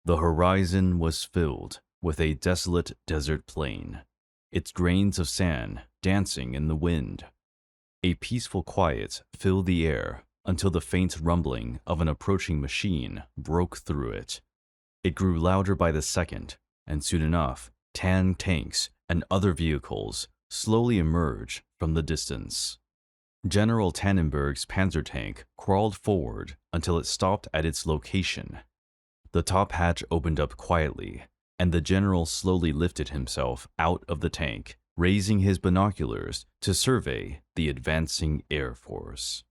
The horizon was filled with a desolate desert plain, its grains of sand dancing in the wind. A peaceful quiet filled the air until the faint rumbling of an approaching machine broke through it. It grew louder by the second, and soon enough, tan tanks and other vehicles slowly emerged from the distance. General Tannenberg's panzer tank crawled forward until it stopped at its location. The top hatch opened up quietly, and the general slowly lifted himself out of the tank, raising his binoculars to survey the advancing Air Force.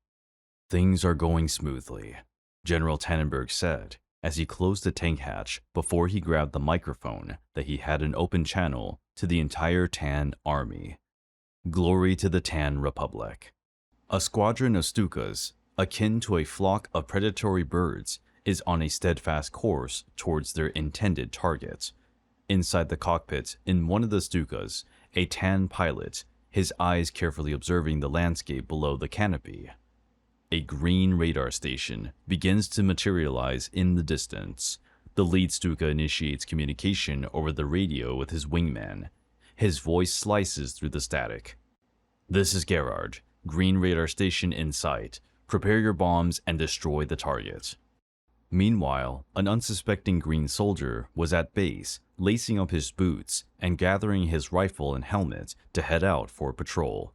"Things are going smoothly," General Tannenberg said as he closed the tank hatch before he grabbed the microphone that he had an open channel to the entire Tan Army. "Glory to the Tan Republic." A squadron of Stukas, akin to a flock of predatory birds, is on a steadfast course towards their intended target. Inside the cockpit, in one of the Stukas, a Tan pilot, his eyes carefully observing the landscape below the canopy. A green radar station begins to materialize in the distance. The lead Stuka initiates communication over the radio with his wingman. His voice slices through the static. "This is Gerard. Green radar station in sight. Prepare your bombs and destroy the target." Meanwhile, an unsuspecting green soldier was at base, lacing up his boots and gathering his rifle and helmet to head out for patrol.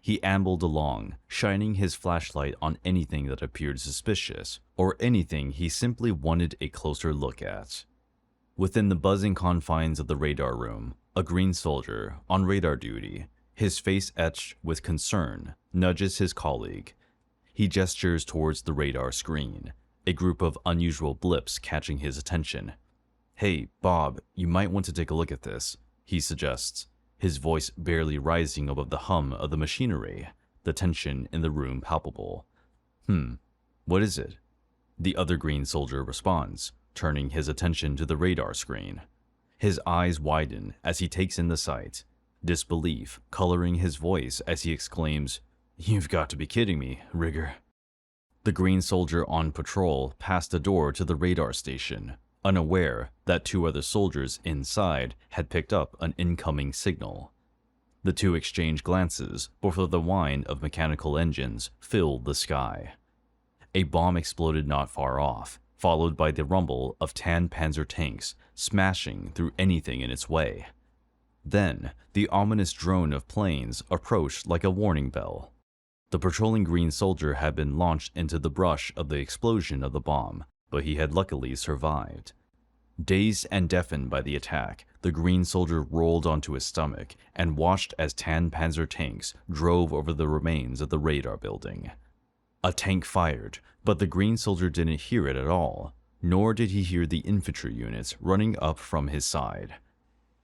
He ambled along, shining his flashlight on anything that appeared suspicious, or anything he simply wanted a closer look at. Within the buzzing confines of the radar room, a green soldier, on radar duty, his face etched with concern, nudges his colleague. He gestures towards the radar screen, a group of unusual blips catching his attention. "Hey, Bob, you might want to take a look at this," he suggests, his voice barely rising above the hum of the machinery, the tension in the room palpable. What is it?" The other green soldier responds, turning his attention to the radar screen. His eyes widen as he takes in the sight, disbelief coloring his voice as he exclaims, "You've got to be kidding me, Rigger." The green soldier on patrol passed the door to the radar station, unaware that two other soldiers inside had picked up an incoming signal. The two exchanged glances before the whine of mechanical engines filled the sky. A bomb exploded not far off, followed by the rumble of Tan panzer tanks smashing through anything in its way. Then, the ominous drone of planes approached like a warning bell. The patrolling green soldier had been launched into the brush of the explosion of the bomb, but he had luckily survived. Dazed and deafened by the attack, the green soldier rolled onto his stomach and watched as Tan panzer tanks drove over the remains of the radar building. A tank fired, but the green soldier didn't hear it at all, nor did he hear the infantry units running up from his side.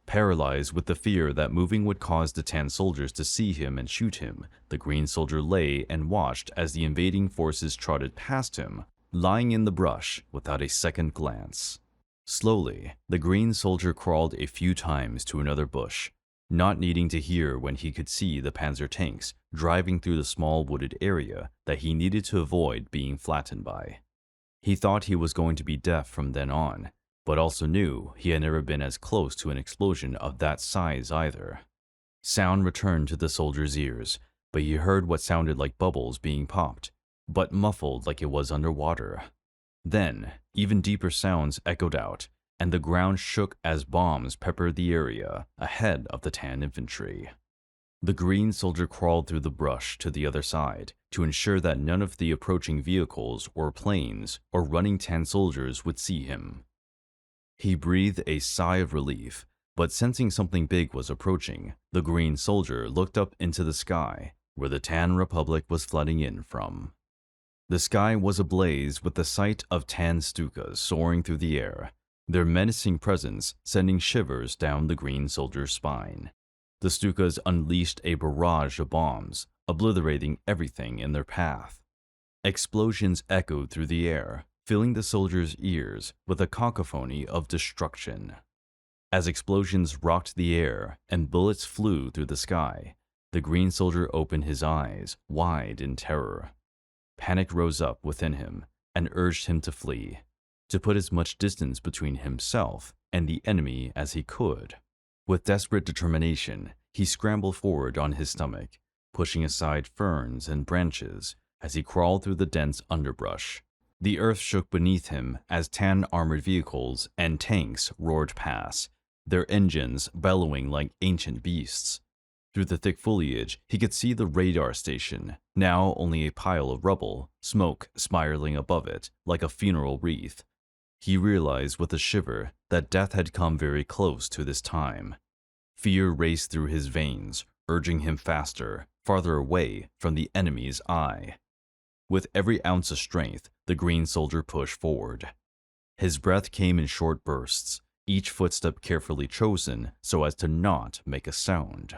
Paralyzed with the fear that moving would cause the Tan soldiers to see him and shoot him, the green soldier lay and watched as the invading forces trotted past him, lying in the brush without a second glance. Slowly, the green soldier crawled a few times to another bush, not needing to hear when he could see the panzer tanks driving through the small wooded area that he needed to avoid being flattened by. He thought he was going to be deaf from then on, but also knew he had never been as close to an explosion of that size either. Sound returned to the soldier's ears, but he heard what sounded like bubbles being popped, but muffled like it was underwater. Then, even deeper sounds echoed out, and the ground shook as bombs peppered the area ahead of the Tan infantry. The green soldier crawled through the brush to the other side to ensure that none of the approaching vehicles or planes or running Tan soldiers would see him. He breathed a sigh of relief, but sensing something big was approaching, the green soldier looked up into the sky, where the Tan Republic was flooding in from. The sky was ablaze with the sight of Tan Stukas soaring through the air, their menacing presence sending shivers down the green soldier's spine. The Stukas unleashed a barrage of bombs, obliterating everything in their path. Explosions echoed through the air, filling the soldiers' ears with a cacophony of destruction. As explosions rocked the air and bullets flew through the sky, the green soldier opened his eyes wide in terror. Panic rose up within him and urged him to flee. to put as much distance between himself and the enemy as he could. With desperate determination, he scrambled forward on his stomach, pushing aside ferns and branches as he crawled through the dense underbrush. The earth shook beneath him as tan armored vehicles and tanks roared past, their engines bellowing like ancient beasts. Through the thick foliage, he could see the radar station, now only a pile of rubble, smoke spiraling above it like a funeral wreath. He realized with a shiver that death had come very close to this time. Fear raced through his veins, urging him faster, farther away from the enemy's eye. With every ounce of strength, the green soldier pushed forward. His breath came in short bursts, each footstep carefully chosen so as to not make a sound.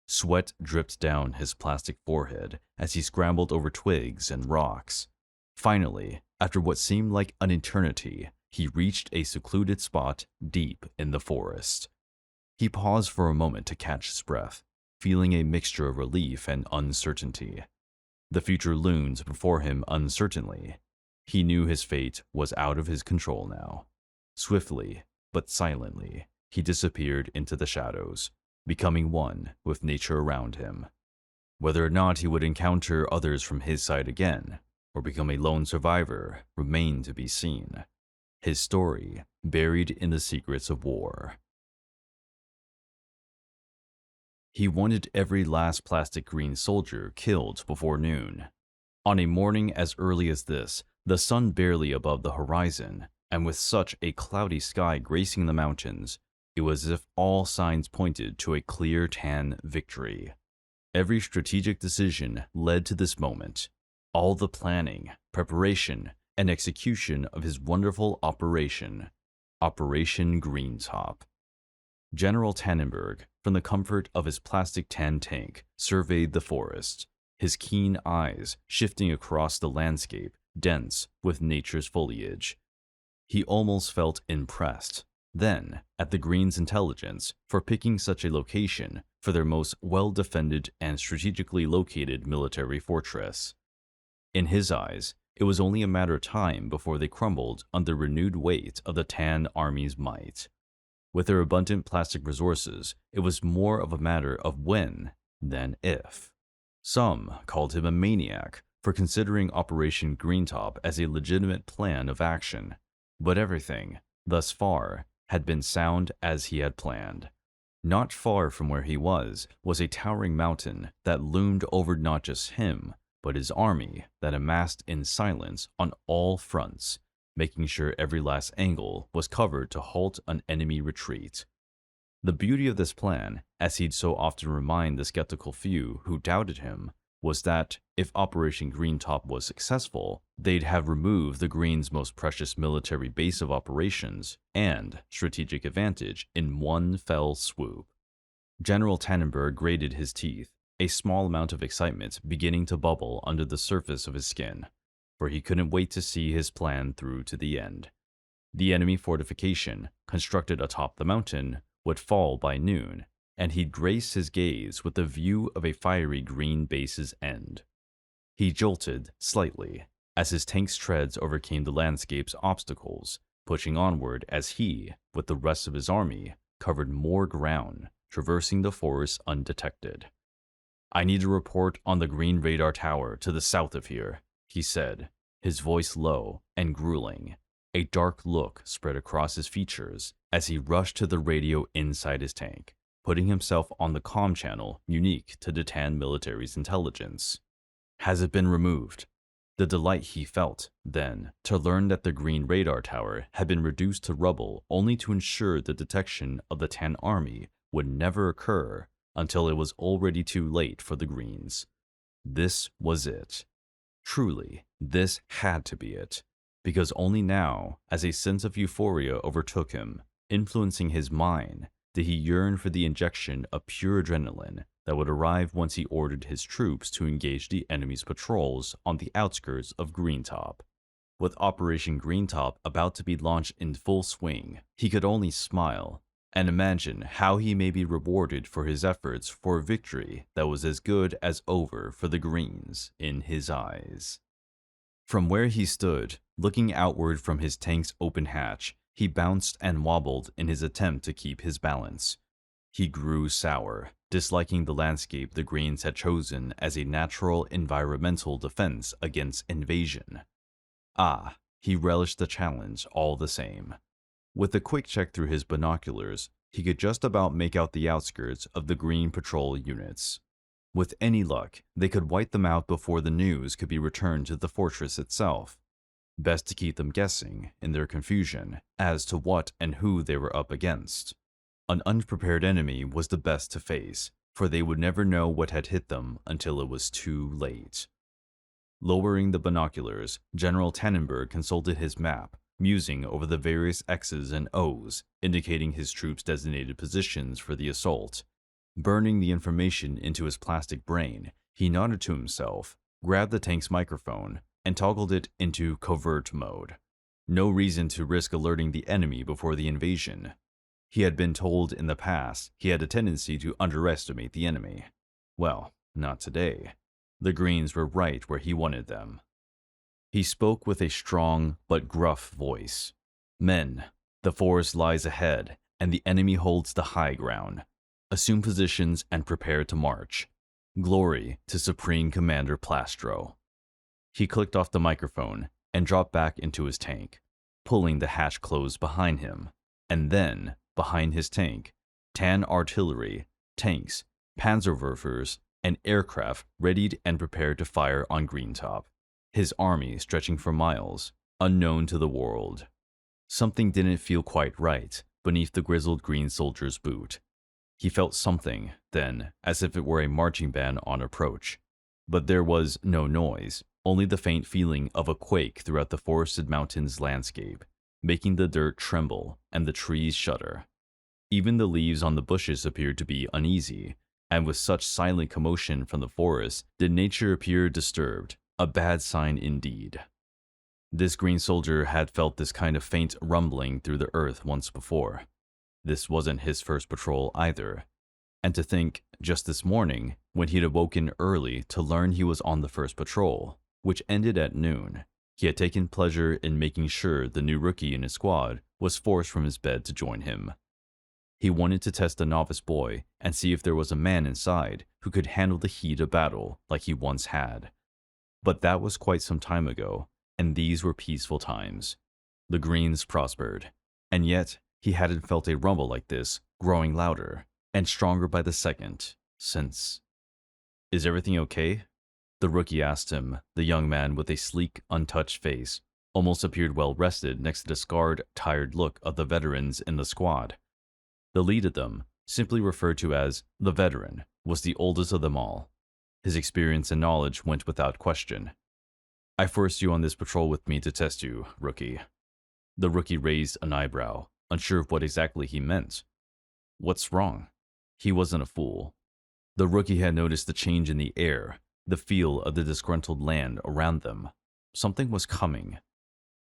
Sweat dripped down his plastic forehead as he scrambled over twigs and rocks. Finally, after what seemed like an eternity, he reached a secluded spot deep in the forest. He paused for a moment to catch his breath, feeling a mixture of relief and uncertainty. The future loomed before him uncertainly. He knew his fate was out of his control now. Swiftly, but silently, he disappeared into the shadows, becoming one with nature around him. Whether or not he would encounter others from his side again, or become a lone survivor, remained to be seen. His story buried in the secrets of war. He wanted every last plastic green soldier killed before noon. On a morning as early as this, the sun barely above the horizon, and with such a cloudy sky gracing the mountains, it was as if all signs pointed to a clear tan victory. Every strategic decision led to this moment. All the planning, preparation, and execution of his wonderful operation, Operation Greentop. General Tannenberg, from the comfort of his plastic tan tank, surveyed the forest, his keen eyes shifting across the landscape, dense with nature's foliage. He almost felt impressed, then, at the Greens' intelligence for picking such a location for their most well-defended and strategically located military fortress. In his eyes, it was only a matter of time before they crumbled under renewed weight of the Tan Army's might. With their abundant plastic resources, it was more of a matter of when than if. Some called him a maniac for considering Operation Greentop as a legitimate plan of action, but everything, thus far, had been sound as he had planned. Not far from where he was a towering mountain that loomed over not just him, but his army that amassed in silence on all fronts, making sure every last angle was covered to halt an enemy retreat. The beauty of this plan, as he'd so often remind the skeptical few who doubted him, was that if Operation Greentop was successful, they'd have removed the Greens' most precious military base of operations and strategic advantage in one fell swoop. General Tannenberg grated his teeth, a small amount of excitement beginning to bubble under the surface of his skin, for he couldn't wait to see his plan through to the end. The enemy fortification, constructed atop the mountain, would fall by noon, and he'd grace his gaze with the view of a fiery green base's end. He jolted slightly as his tank's treads overcame the landscape's obstacles, pushing onward as he, with the rest of his army, covered more ground, traversing the forest undetected. "I need a report on the green radar tower to the south of here," he said, his voice low and grueling. A dark look spread across his features as he rushed to the radio inside his tank, putting himself on the comm channel unique to the Tan military's intelligence. "Has it been removed?" The delight he felt, then, to learn that the green radar tower had been reduced to rubble only to ensure the detection of the Tan army would never occur until it was already too late for the Greens. This was it. Truly, this had to be it, because only now, as a sense of euphoria overtook him, influencing his mind, did he yearn for the injection of pure adrenaline that would arrive once he ordered his troops to engage the enemy's patrols on the outskirts of Greentop. With Operation Greentop about to be launched in full swing, he could only smile and imagine how he may be rewarded for his efforts for a victory that was as good as over for the Greens in his eyes. From where he stood, Looking outward from his tank's open hatch, he bounced and wobbled in his attempt to keep his balance. He grew sour, disliking the landscape the Greens had chosen as a natural environmental defense against invasion. He relished the challenge all the same. With a quick check through his binoculars, he could just about make out the outskirts of the Green patrol units. With any luck, they could wipe them out before the news could be returned to the fortress itself. Best to keep them guessing, in their confusion, as to what and who they were up against. An unprepared enemy was the best to face, for they would never know what had hit them until it was too late. Lowering the binoculars, General Tannenberg consulted his map, musing over the various X's and O's, indicating his troops' designated positions for the assault. Burning the information into his plastic brain, he nodded to himself, grabbed the tank's microphone, and toggled it into covert mode. No reason to risk alerting the enemy before the invasion. He had been told in the past he had a tendency to underestimate the enemy. Well, not today. The Greens were right where he wanted them. He spoke with a strong but gruff voice. Men, the forest lies ahead, and the enemy holds the high ground. Assume positions and prepare to march. Glory to Supreme Commander Plastro. He clicked off the microphone and dropped back into his tank, pulling the hatch closed behind him. And then, behind his tank, Tan artillery, tanks, Panzerwerfers, and aircraft readied and prepared to fire on Greentop, his army stretching for miles, unknown to the world. Something didn't feel quite right beneath the grizzled green soldier's boot. He felt something, then, as if it were a marching band on approach. But there was no noise, only the faint feeling of a quake throughout the forested mountains landscape, making the dirt tremble and the trees shudder. Even the leaves on the bushes appeared to be uneasy, and with such silent commotion from the forest did nature appear disturbed, a bad sign indeed. This green soldier had felt this kind of faint rumbling through the earth once before. This wasn't his first patrol either. And to think, just this morning, when he'd awoken early to learn he was on the first patrol, which ended at noon, he had taken pleasure in making sure the new rookie in his squad was forced from his bed to join him. He wanted to test the novice boy and see if there was a man inside who could handle the heat of battle like he once had. But that was quite some time ago, and these were peaceful times. The Greens prospered, and yet he hadn't felt a rumble like this growing louder and stronger by the second since. "Is everything okay?" the rookie asked him. The young man with a sleek, untouched face almost appeared well rested next to the scarred, tired look of the veterans in the squad. The lead of them, simply referred to as the veteran, was the oldest of them all. His experience and knowledge went without question. "I forced you on this patrol with me to test you, rookie." The rookie raised an eyebrow, unsure of what exactly he meant. What's wrong? He wasn't a fool. The rookie had noticed the change in the air, the feel of the disgruntled land around them. Something was coming.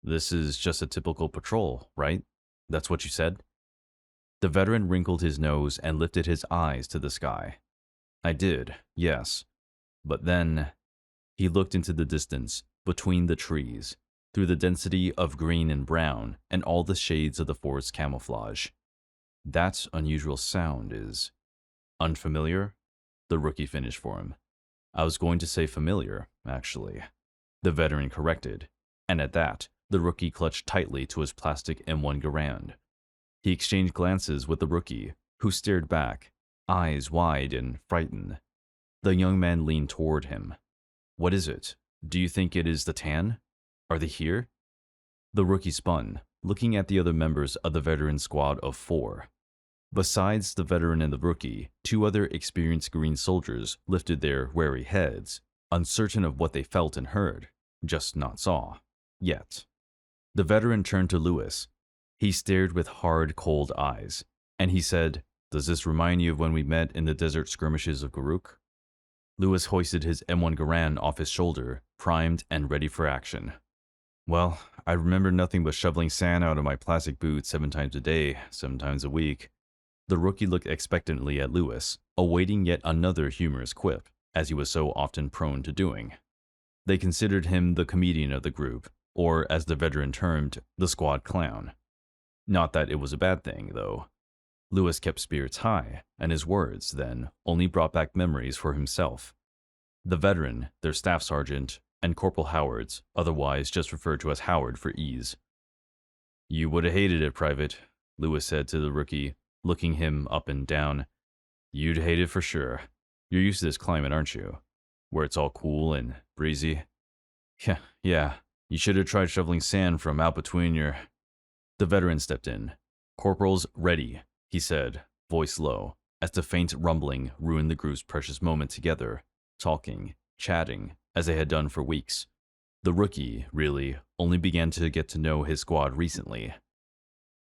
"This is just a typical patrol, right? That's what you said?" The veteran wrinkled his nose and lifted his eyes to the sky. "I did, yes. But then..." He looked into the distance, between the trees, through the density of green and brown and all the shades of the forest camouflage. "That unusual sound is unfamiliar?" The rookie finished for him. "I was going to say familiar, actually," the veteran corrected, and at that, the rookie clutched tightly to his plastic M1 Garand. He exchanged glances with the rookie, who stared back, eyes wide and frightened. The young man leaned toward him. "What is it? Do you think it is the Tan? Are they here?" The rookie spun, looking at the other members of the veteran squad of 4. Besides the veteran and the rookie, 2 other experienced green soldiers lifted their wary heads, uncertain of what they felt and heard, just not saw, yet. The veteran turned to Lewis. He stared with hard, cold eyes, and he said, "Does this remind you of when we met in the desert skirmishes of Garuk?" Lewis hoisted his M1 Garand off his shoulder, primed and ready for action. "Well, I remember nothing but shoveling sand out of my plastic boots 7 times a day, 7 times a week." The rookie looked expectantly at Lewis, awaiting yet another humorous quip, as he was so often prone to doing. They considered him the comedian of the group, or as the veteran termed, the squad clown. Not that it was a bad thing, though. Lewis kept spirits high, and his words, then, only brought back memories for himself. The veteran, their staff sergeant, and Corporal Howards, otherwise just referred to as Howard for ease. "You would have hated it, Private," Lewis said to the rookie, looking him up and down. "You'd hate it for sure. You're used to this climate, aren't you? Where it's all cool and breezy." Yeah. You should have tried shoveling sand from out between your..." The veteran stepped in. "Corporal's ready," he said, voice low, as the faint rumbling ruined the group's precious moment together, talking, chatting, as they had done for weeks. The rookie, really, only began to get to know his squad recently.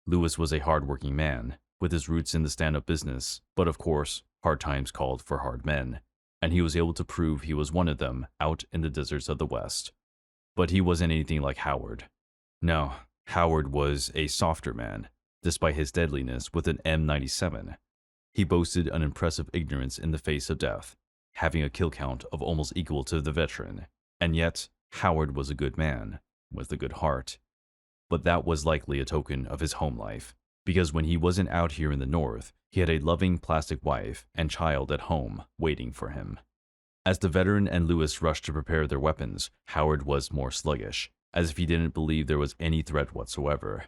Lewis was a hard-working man, with his roots in the stand-up business, but of course, hard times called for hard men, and he was able to prove he was one of them out in the deserts of the West. But he wasn't anything like Howard. No, Howard was a softer man, despite his deadliness with an M97. He boasted an impressive ignorance in the face of death, having a kill count of almost equal to the veteran, and yet Howard was a good man, with a good heart. But that was likely a token of his home life, because when he wasn't out here in the north, he had a loving plastic wife and child at home waiting for him. As the veteran and Lewis rushed to prepare their weapons, Howard was more sluggish, as if he didn't believe there was any threat whatsoever.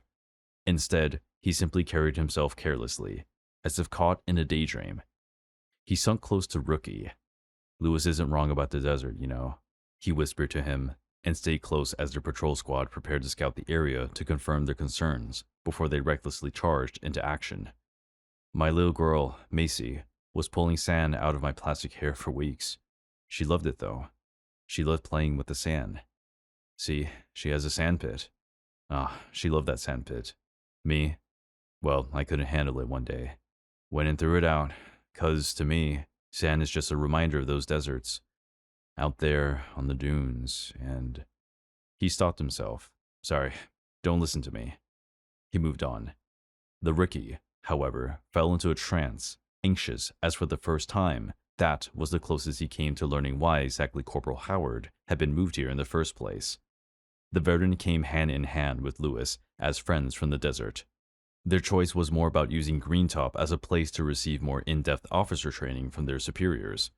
Instead, he simply carried himself carelessly, as if caught in a daydream. He sunk close to Rookie. "Lewis isn't wrong about the desert, you know," he whispered to him, and stayed close as their patrol squad prepared to scout the area to confirm their concerns before they recklessly charged into action. "My little girl, Macy, was pulling sand out of my plastic hair for weeks. She loved it, though. She loved playing with the sand. See, she has a sand pit. She loved that sand pit. Me? Well, I couldn't handle it one day. Went and threw it out, 'cause to me, sand is just a reminder of those deserts. Out there on the dunes, and..." He stopped himself. "Sorry, don't listen to me." He moved on. The rookie, however, fell into a trance, anxious as for the first time. That was the closest he came to learning why exactly Corporal Howard had been moved here in the first place. The veteran came hand in hand with Lewis as friends from the desert. Their choice was more about using Greentop as a place to receive more in-depth officer training from their superiors.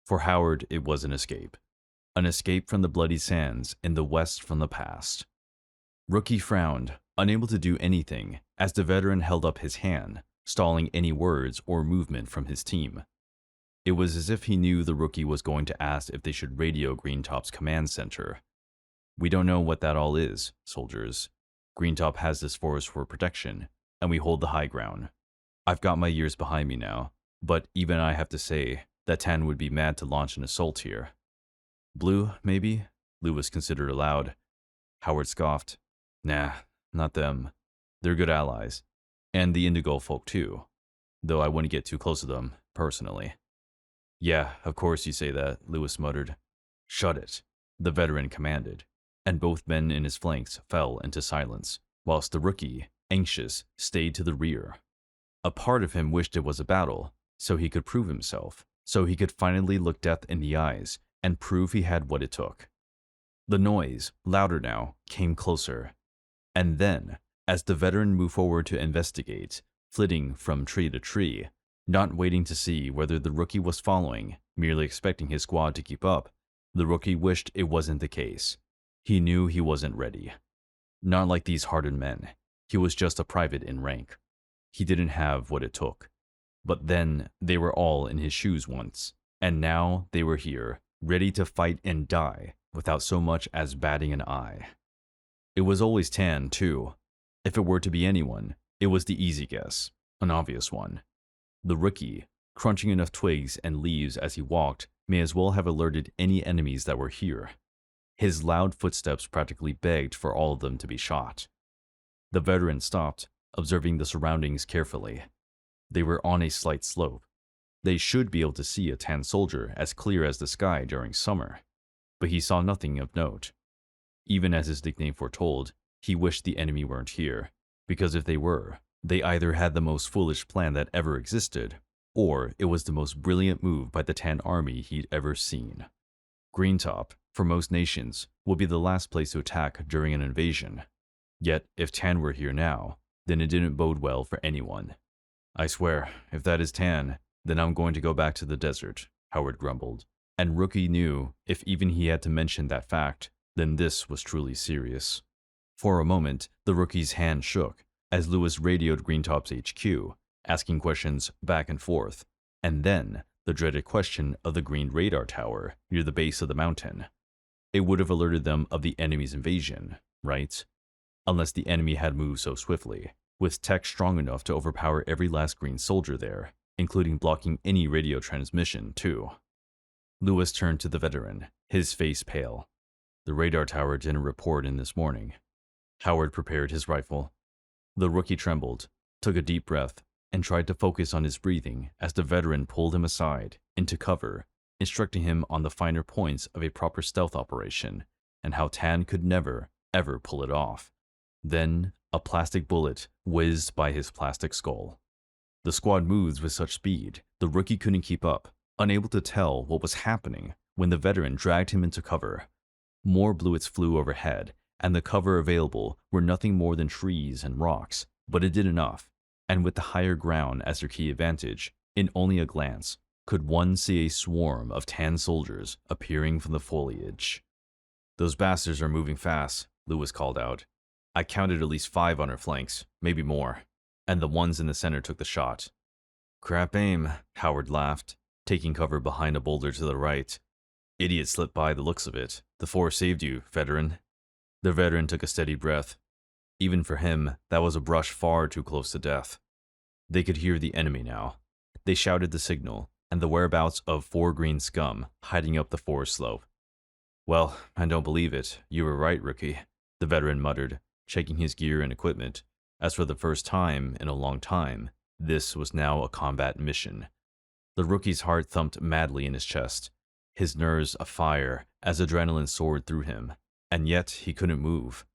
For Howard, it was an escape from the bloody sands in the West from the past. Rookie frowned, unable to do anything, as the veteran held up his hand, stalling any words or movement from his team. It was as if he knew the rookie was going to ask if they should radio Greentop's command center. "We don't know what that all is, soldiers. Greentop has this forest for protection, and we hold the high ground. I've got my years behind me now, but even I have to say that Tan would be mad to launch an assault here." "Blue, maybe?" Lewis considered aloud. Howard scoffed. "Nah, not them. They're good allies. And the Indigo folk too. Though I wouldn't get too close to them, personally." "Yeah, of course you say that," Lewis muttered. "Shut it," the veteran commanded, and both men in his flanks fell into silence, whilst the rookie, anxious, stayed to the rear. A part of him wished it was a battle, so he could prove himself, so he could finally look death in the eyes and prove he had what it took. The noise, louder now, came closer. And then, as the veteran moved forward to investigate, flitting from tree to tree, not waiting to see whether the rookie was following, merely expecting his squad to keep up, the rookie wished it wasn't the case. He knew he wasn't ready. Not like these hardened men. He was just a private in rank. He didn't have what it took. But then, they were all in his shoes once, and now they were here, ready to fight and die, without so much as batting an eye. It was always Tan, too. If it were to be anyone, it was the easy guess, an obvious one. The rookie, crunching enough twigs and leaves as he walked, may as well have alerted any enemies that were here. His loud footsteps practically begged for all of them to be shot. The veteran stopped, observing the surroundings carefully. They were on a slight slope. They should be able to see a Tan soldier as clear as the sky during summer, but he saw nothing of note. Even as his nickname foretold, he wished the enemy weren't here, because if they were, they either had the most foolish plan that ever existed, or it was the most brilliant move by the Tan army he'd ever seen. Greentop, for most nations, would be the last place to attack during an invasion. Yet, if Tan were here now, then it didn't bode well for anyone. I swear, if that is Tan, then I'm going to go back to the desert, Howard grumbled. And Rookie knew if even he had to mention that fact, then this was truly serious. For a moment, the rookie's hand shook as Lewis radioed Greentop's HQ, asking questions back and forth, and then the dreaded question of the green radar tower near the base of the mountain. It would have alerted them of the enemy's invasion, right? Unless the enemy had moved so swiftly, with tech strong enough to overpower every last green soldier there, including blocking any radio transmission, too. Lewis turned to the veteran, his face pale. The radar tower didn't report in this morning. Howard prepared his rifle. The rookie trembled, took a deep breath, and tried to focus on his breathing as the veteran pulled him aside, into cover, instructing him on the finer points of a proper stealth operation, and how Tan could never, ever pull it off. Then, a plastic bullet whizzed by his plastic skull. The squad moved with such speed, the rookie couldn't keep up, unable to tell what was happening when the veteran dragged him into cover. More bullets flew overhead, and the cover available were nothing more than trees and rocks, but it did enough, and with the higher ground as their key advantage, in only a glance, could one see a swarm of Tan soldiers appearing from the foliage. "Those bastards are moving fast," Lewis called out. "I counted at least 5 on our flanks, maybe more, and the ones in the center took the shot." "Crap aim," Howard laughed, taking cover behind a boulder to the right. "Idiot slipped by the looks of it. The force saved you, veteran." The veteran took a steady breath. Even for him, that was a brush far too close to death. They could hear the enemy now. They shouted the signal, and the whereabouts of 4 green scum hiding up the forest slope. "Well, I don't believe it. You were right, rookie," the veteran muttered, checking his gear and equipment, as for the first time in a long time, this was now a combat mission. The rookie's heart thumped madly in his chest, his nerves afire as adrenaline soared through him, and yet he couldn't move.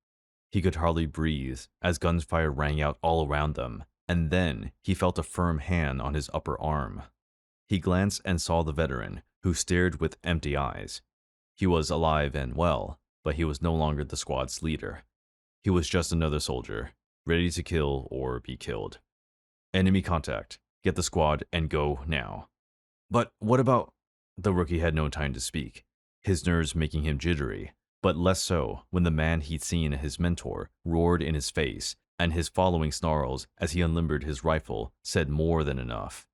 He could hardly breathe as gunfire rang out all around them, and then he felt a firm hand on his upper arm. He glanced and saw the veteran, who stared with empty eyes. He was alive and well, but he was no longer the squad's leader. He was just another soldier, ready to kill or be killed. "Enemy contact. Get the squad and go now." "But what about—" The rookie had no time to speak, his nerves making him jittery, but less so when the man he'd seen his mentor roared in his face, and his following snarls as he unlimbered his rifle said more than enough.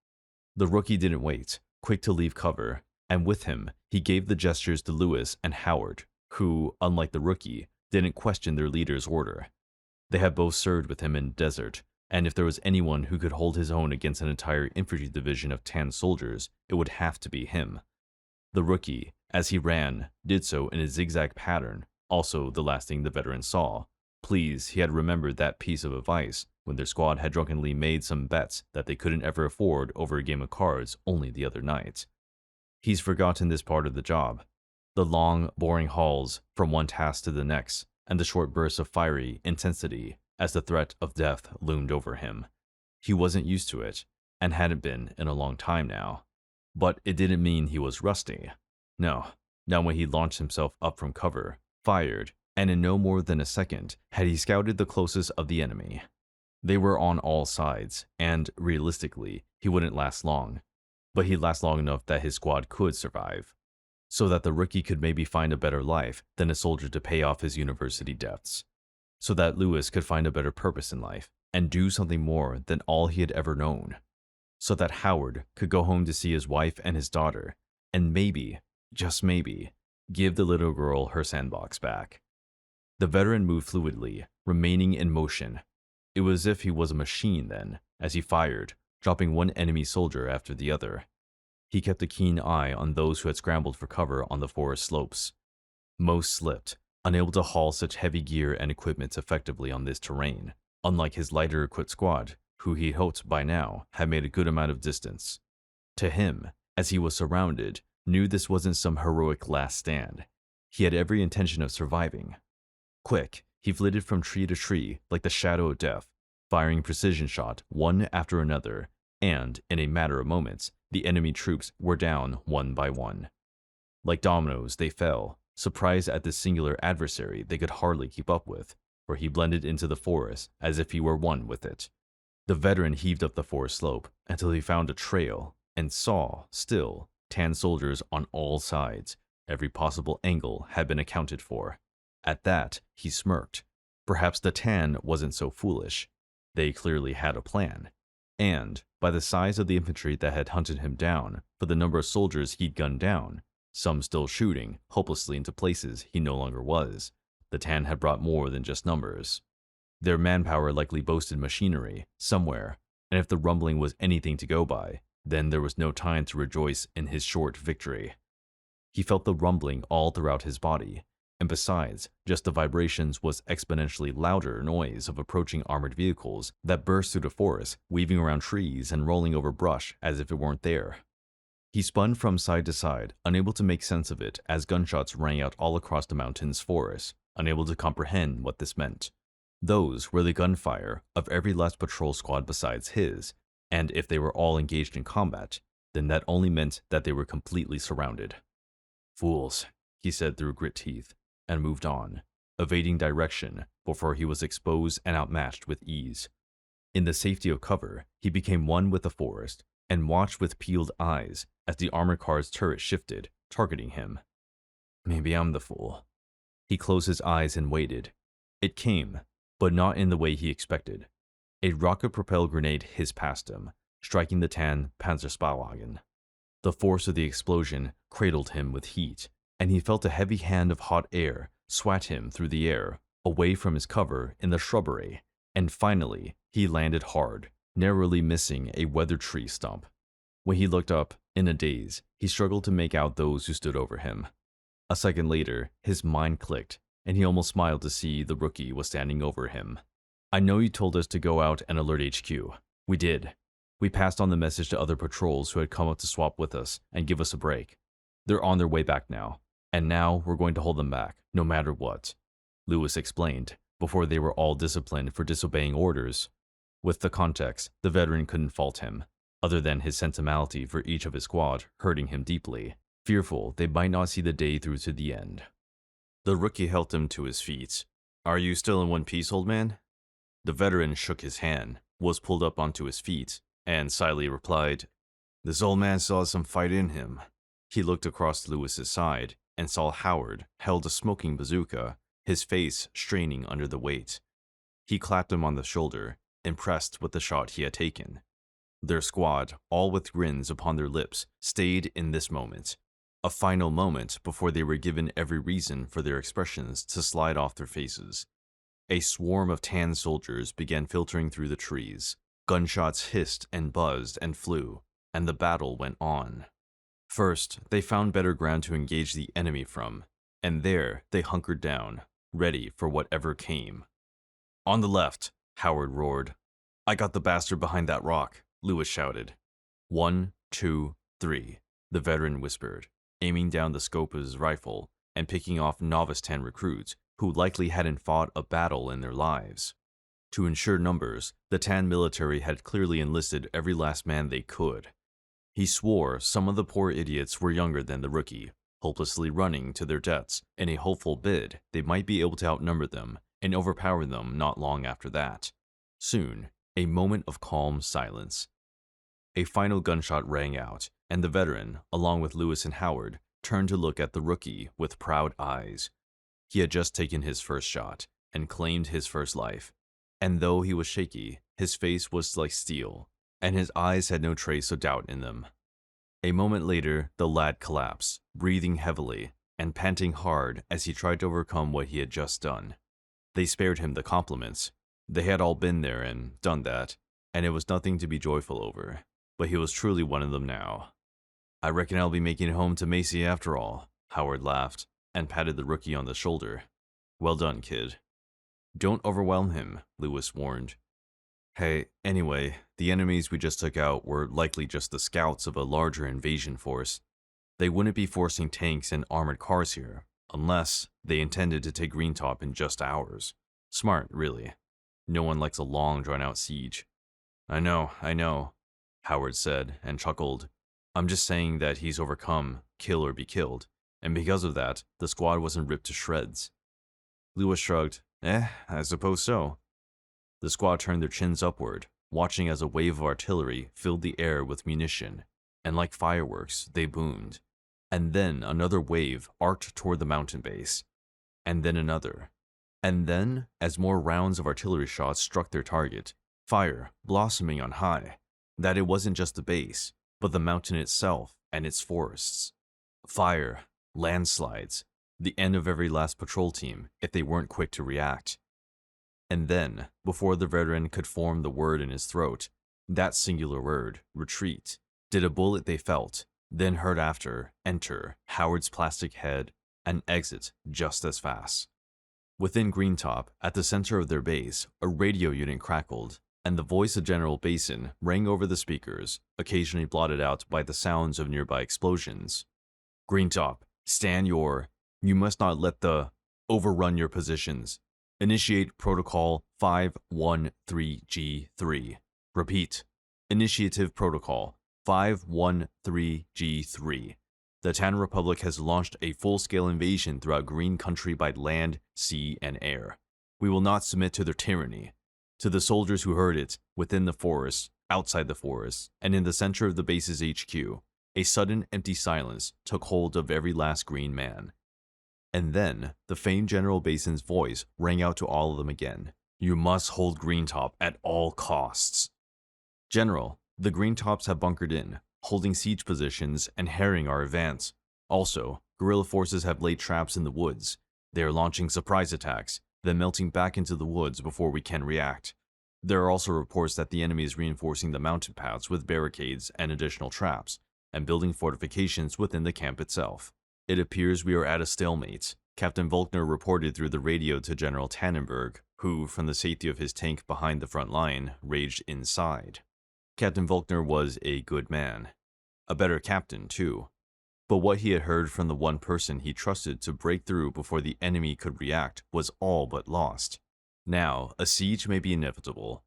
The rookie didn't wait, quick to leave cover, and with him, he gave the gestures to Lewis and Howard, who, unlike the rookie, didn't question their leader's order. They had both served with him in the desert, and if there was anyone who could hold his own against an entire infantry division of Tan soldiers, it would have to be him. The rookie, as he ran, did so in a zigzag pattern, also the last thing the veteran saw. Please, he had remembered that piece of advice when their squad had drunkenly made some bets that they couldn't ever afford over a game of cards only the other night. He's forgotten this part of the job. The long, boring hauls from one task to the next, and the short bursts of fiery intensity as the threat of death loomed over him. He wasn't used to it, and hadn't been in a long time now. But it didn't mean he was rusty. No, not when he launched himself up from cover, fired, and in no more than a second had he scouted the closest of the enemy. They were on all sides, and, realistically, he wouldn't last long. But he'd last long enough that his squad could survive, so that the rookie could maybe find a better life than a soldier to pay off his university debts, so that Lewis could find a better purpose in life and do something more than all he had ever known, so that Howard could go home to see his wife and his daughter, and maybe, just maybe, give the little girl her sandbox back. The veteran moved fluidly, remaining in motion. It was as if he was a machine then, as he fired, dropping one enemy soldier after the other. He kept a keen eye on those who had scrambled for cover on the forest slopes. Most slipped, unable to haul such heavy gear and equipment effectively on this terrain, unlike his lighter-equipped squad, who he hoped by now had made a good amount of distance. To him, as he was surrounded, knew this wasn't some heroic last stand. He had every intention of surviving. Quick, he flitted from tree to tree like the shadow of death, firing precision shot one after another, and, in a matter of moments, the enemy troops were down one by one. Like dominoes, they fell, surprised at this singular adversary they could hardly keep up with, for he blended into the forest as if he were one with it. The veteran heaved up the forest slope until he found a trail and saw, still, tan soldiers on all sides. Every possible angle had been accounted for. At that, he smirked. Perhaps the tan wasn't so foolish. They clearly had a plan. And, by the size of the infantry that had hunted him down, for the number of soldiers he'd gunned down, some still shooting hopelessly into places he no longer was, the tan had brought more than just numbers. Their manpower likely boasted machinery, somewhere, and if the rumbling was anything to go by, then there was no time to rejoice in his short victory. He felt the rumbling all throughout his body, and besides, just the vibrations was exponentially louder noise of approaching armored vehicles that burst through the forest, weaving around trees and rolling over brush as if it weren't there. He spun from side to side, unable to make sense of it as gunshots rang out all across the mountain's forest, unable to comprehend what this meant. Those were the gunfire of every last patrol squad besides his, and if they were all engaged in combat, then that only meant that they were completely surrounded. "Fools," he said through grit teeth, and moved on, evading direction before he was exposed and outmatched with ease. In the safety of cover, he became one with the forest, and watched with peeled eyes as the armored car's turret shifted, targeting him. Maybe I'm the fool. He closed his eyes and waited. It came, but not in the way he expected. A rocket-propelled grenade hissed past him, striking the tan Panzerspauwagen. The force of the explosion cradled him with heat, and he felt a heavy hand of hot air swat him through the air, away from his cover in the shrubbery, and finally he landed hard, narrowly missing a weathered tree stump. When he looked up, in a daze, he struggled to make out those who stood over him. A second later, his mind clicked, and he almost smiled to see the rookie was standing over him. "I know you told us to go out and alert HQ. We did. We passed on the message to other patrols who had come up to swap with us and give us a break. They're on their way back now, and now we're going to hold them back, no matter what," Lewis explained, before they were all disciplined for disobeying orders. With the context, the veteran couldn't fault him, other than his sentimentality for each of his squad hurting him deeply, fearful they might not see the day through to the end. The rookie helped him to his feet. "Are you still in one piece, old man?" The veteran shook his hand, was pulled up onto his feet, and slyly replied, "This old man still has some fight in him." He looked across Lewis's side and saw Howard held a smoking bazooka, his face straining under the weight. He clapped him on the shoulder, impressed with the shot he had taken. Their squad, all with grins upon their lips, stayed in this moment. A final moment before they were given every reason for their expressions to slide off their faces. A swarm of tan soldiers began filtering through the trees. Gunshots hissed and buzzed and flew, and the battle went on. First, they found better ground to engage the enemy from, and there they hunkered down, ready for whatever came. "On the left," Howard roared. "I got the bastard behind that rock," Lewis shouted. 1, 2, 3, the veteran whispered, aiming down the scope of his rifle and picking off novice tan recruits who likely hadn't fought a battle in their lives. To ensure numbers, the tan military had clearly enlisted every last man they could. He swore some of the poor idiots were younger than the rookie, hopelessly running to their deaths in a hopeful bid they might be able to outnumber them and overpower them not long after that. Soon, a moment of calm silence. A final gunshot rang out, and the veteran, along with Lewis and Howard, turned to look at the rookie with proud eyes. He had just taken his first shot and claimed his first life, and though he was shaky, his face was like steel, and his eyes had no trace of doubt in them. A moment later, the lad collapsed, breathing heavily and panting hard as he tried to overcome what he had just done. They spared him the compliments. They had all been there and done that, and it was nothing to be joyful over, but he was truly one of them now. "I reckon I'll be making it home to Macy after all," Howard laughed and patted the rookie on the shoulder. "Well done, kid." "Don't overwhelm him," Lewis warned. "Hey, anyway, the enemies we just took out were likely just the scouts of a larger invasion force. They wouldn't be forcing tanks and armored cars here, unless they intended to take Greentop in just hours. Smart, really. No one likes a long, drawn-out siege." I know, Howard said and chuckled. "I'm just saying that he's overcome, kill or be killed, and because of that, the squad wasn't ripped to shreds. Lewis shrugged. I suppose so. The squad turned their chins upward, watching as a wave of artillery filled the air with munition, and like fireworks, they boomed. And then another wave arced toward the mountain base, and then another. And then, as more rounds of artillery shots struck their target, fire blossoming on high, that it wasn't just the base, but the mountain itself and its forests. Fire, landslides, the end of every last patrol team if they weren't quick to react. And then, before the veteran could form the word in his throat, that singular word, retreat, did a bullet they felt, then heard after, enter Howard's plastic head and exit just as fast. Within Greentop, at the center of their base, a radio unit crackled, and the voice of General Basin rang over the speakers, occasionally blotted out by the sounds of nearby explosions. Greentop, stand your... You must not let the... overrun your positions. Initiate Protocol 513G3. Repeat. Initiative Protocol 513G3. The Tan Republic has launched a full-scale invasion throughout Green Country by land, sea, and air. We will not submit to their tyranny. To the soldiers who heard it, within the forest, outside the forest, and in the center of the base's HQ, a sudden empty silence took hold of every last green man. And then, the famed General Basin's voice rang out to all of them again. You must hold Greentop at all costs. General, the Greentops have bunkered in, holding siege positions and harrying our advance. Also, guerrilla forces have laid traps in the woods. They are launching surprise attacks, then melting back into the woods before we can react. There are also reports that the enemy is reinforcing the mountain paths with barricades and additional traps, and building fortifications within the camp itself. It appears we are at a stalemate, Captain Volkner reported through the radio to General Tannenberg, who, from the safety of his tank behind the front line, raged inside. Captain Volkner was a good man. A better captain, too. But what he had heard from the one person he trusted to break through before the enemy could react was all but lost. Now, a siege may be inevitable.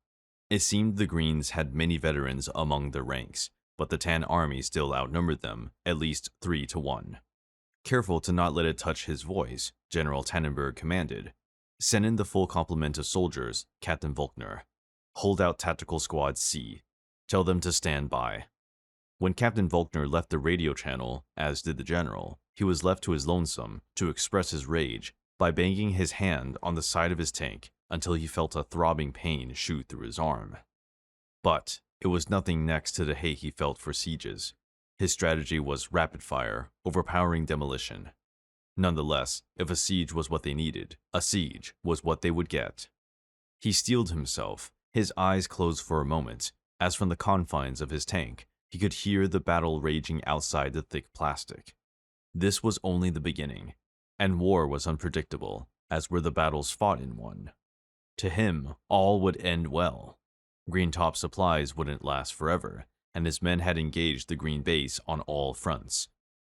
It seemed the Greens had many veterans among their ranks, but the Tan army still outnumbered them, at least 3-1. Careful to not let it touch his voice, General Tannenberg commanded. Send in the full complement of soldiers, Captain Volkner. Hold out Tactical Squad C. Tell them to stand by. When Captain Volkner left the radio channel, as did the general, he was left to his lonesome to express his rage by banging his hand on the side of his tank until he felt a throbbing pain shoot through his arm. But it was nothing next to the hate he felt for sieges. His strategy was rapid fire, overpowering demolition. Nonetheless, if a siege was what they needed, a siege was what they would get. He steeled himself, his eyes closed for a moment, as from the confines of his tank, he could hear the battle raging outside the thick plastic. This was only the beginning, and war was unpredictable, as were the battles fought in one. To him, all would end well. Greentop supplies wouldn't last forever, and his men had engaged the Green Base on all fronts.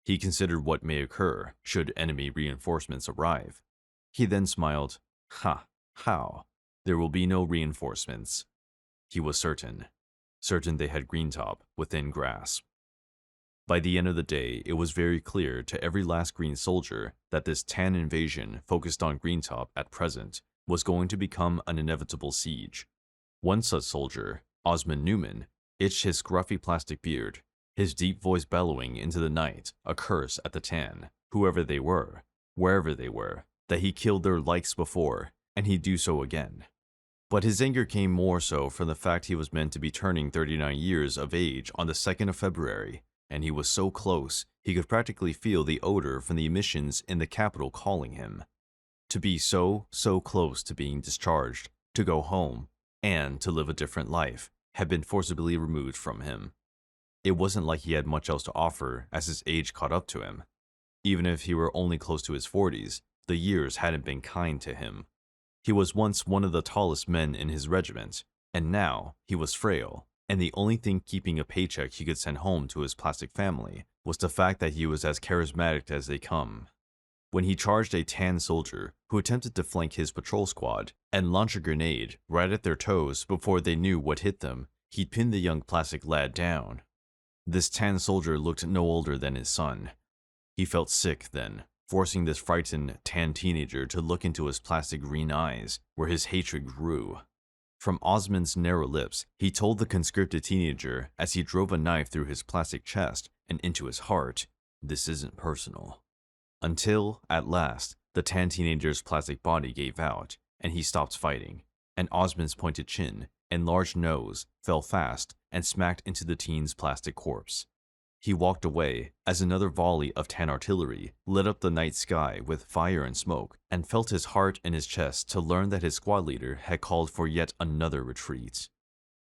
He considered what may occur should enemy reinforcements arrive. He then smiled. How? There will be no reinforcements. He was certain they had Greentop within grasp. By the end of the day, it was very clear to every last Green soldier that this Tan invasion focused on Greentop at present was going to become an inevitable siege. One such soldier, Osmond Newman, itched his scruffy plastic beard, his deep voice bellowing into the night a curse at the Tan, whoever they were, wherever they were, that he killed their likes before, and he'd do so again. But his anger came more so from the fact he was meant to be turning 39 years of age on the 2nd of February, and he was so close he could practically feel the odor from the emissions in the capital calling him. To be so close to being discharged, to go home, and to live a different life, had been forcibly removed from him. It wasn't like he had much else to offer as his age caught up to him. Even if he were only close to his 40s, the years hadn't been kind to him. He was once one of the tallest men in his regiment, and now he was frail, and the only thing keeping a paycheck he could send home to his plastic family was the fact that he was as charismatic as they come. When he charged a Tan soldier who attempted to flank his patrol squad and launch a grenade right at their toes before they knew what hit them, he'd pinned the young plastic lad down. This Tan soldier looked no older than his son. He felt sick then, forcing this frightened, tan teenager to look into his plastic green eyes, where his hatred grew. From Osmond's narrow lips, he told the conscripted teenager as he drove a knife through his plastic chest and into his heart, "This isn't personal." Until, at last, the tan teenager's plastic body gave out, and he stopped fighting, and Osmond's pointed chin and large nose fell fast and smacked into the teen's plastic corpse. He walked away as another volley of tan artillery lit up the night sky with fire and smoke, and felt his heart in his chest to learn that his squad leader had called for yet another retreat.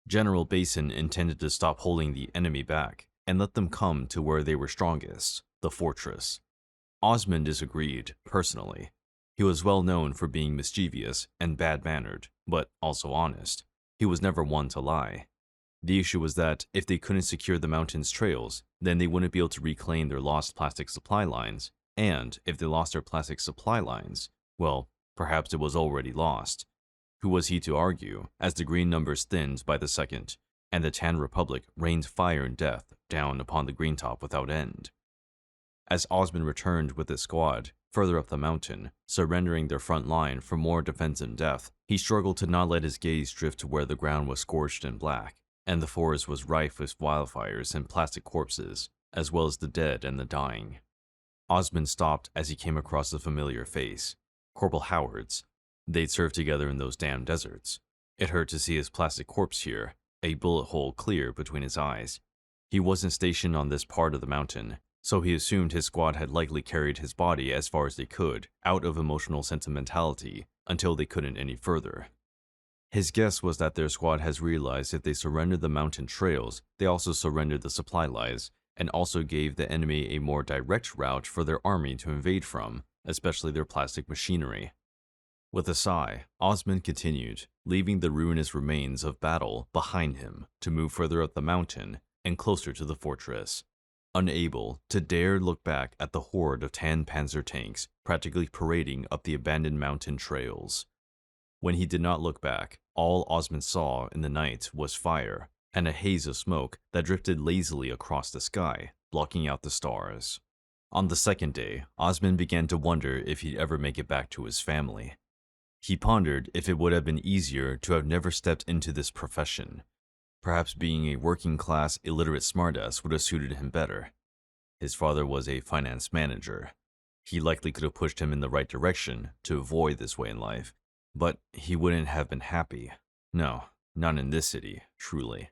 General Basin intended to stop holding the enemy back and let them come to where they were strongest, the fortress. Osmond disagreed, personally. He was well known for being mischievous and bad-mannered, but also honest. He was never one to lie. The issue was that if they couldn't secure the mountain's trails, then they wouldn't be able to reclaim their lost plastic supply lines, and if they lost their plastic supply lines, well, perhaps it was already lost. Who was he to argue, as the green numbers thinned by the second, and the Tan Republic rained fire and death down upon the Green Top without end? As Osmond returned with his squad, further up the mountain, surrendering their front line for more defense and death, he struggled to not let his gaze drift to where the ground was scorched and black, and the forest was rife with wildfires and plastic corpses, as well as the dead and the dying. Osmond stopped as he came across a familiar face, Corporal Howard's. They'd served together in those damn deserts. It hurt to see his plastic corpse here, a bullet hole clear between his eyes. He wasn't stationed on this part of the mountain, so he assumed his squad had likely carried his body as far as they could, out of emotional sentimentality, until they couldn't any further. His guess was that their squad has realized if they surrendered the mountain trails, they also surrendered the supply lines, and also gave the enemy a more direct route for their army to invade from, especially their plastic machinery. With a sigh, Osmond continued, leaving the ruinous remains of battle behind him to move further up the mountain and closer to the fortress, unable to dare look back at the horde of tan panzer tanks practically parading up the abandoned mountain trails. When he did not look back, all Osmond saw in the night was fire and a haze of smoke that drifted lazily across the sky, blocking out the stars. On the second day, Osmond began to wonder if he'd ever make it back to his family. He pondered if it would have been easier to have never stepped into this profession. Perhaps being a working-class, illiterate smartass would have suited him better. His father was a finance manager. He likely could have pushed him in the right direction to avoid this way in life, but he wouldn't have been happy. No, not in this city, truly.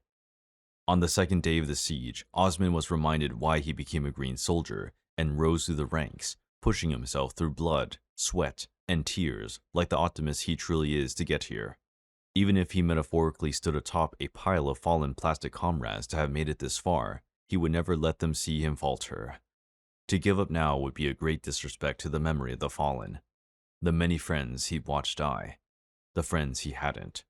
On the second day of the siege, Osmond was reminded why he became a green soldier and rose through the ranks, pushing himself through blood, sweat, and tears like the optimist he truly is to get here. Even if he metaphorically stood atop a pile of fallen plastic comrades to have made it this far, he would never let them see him falter. To give up now would be a great disrespect to the memory of the fallen, the many friends he'd watched die, the friends he hadn't.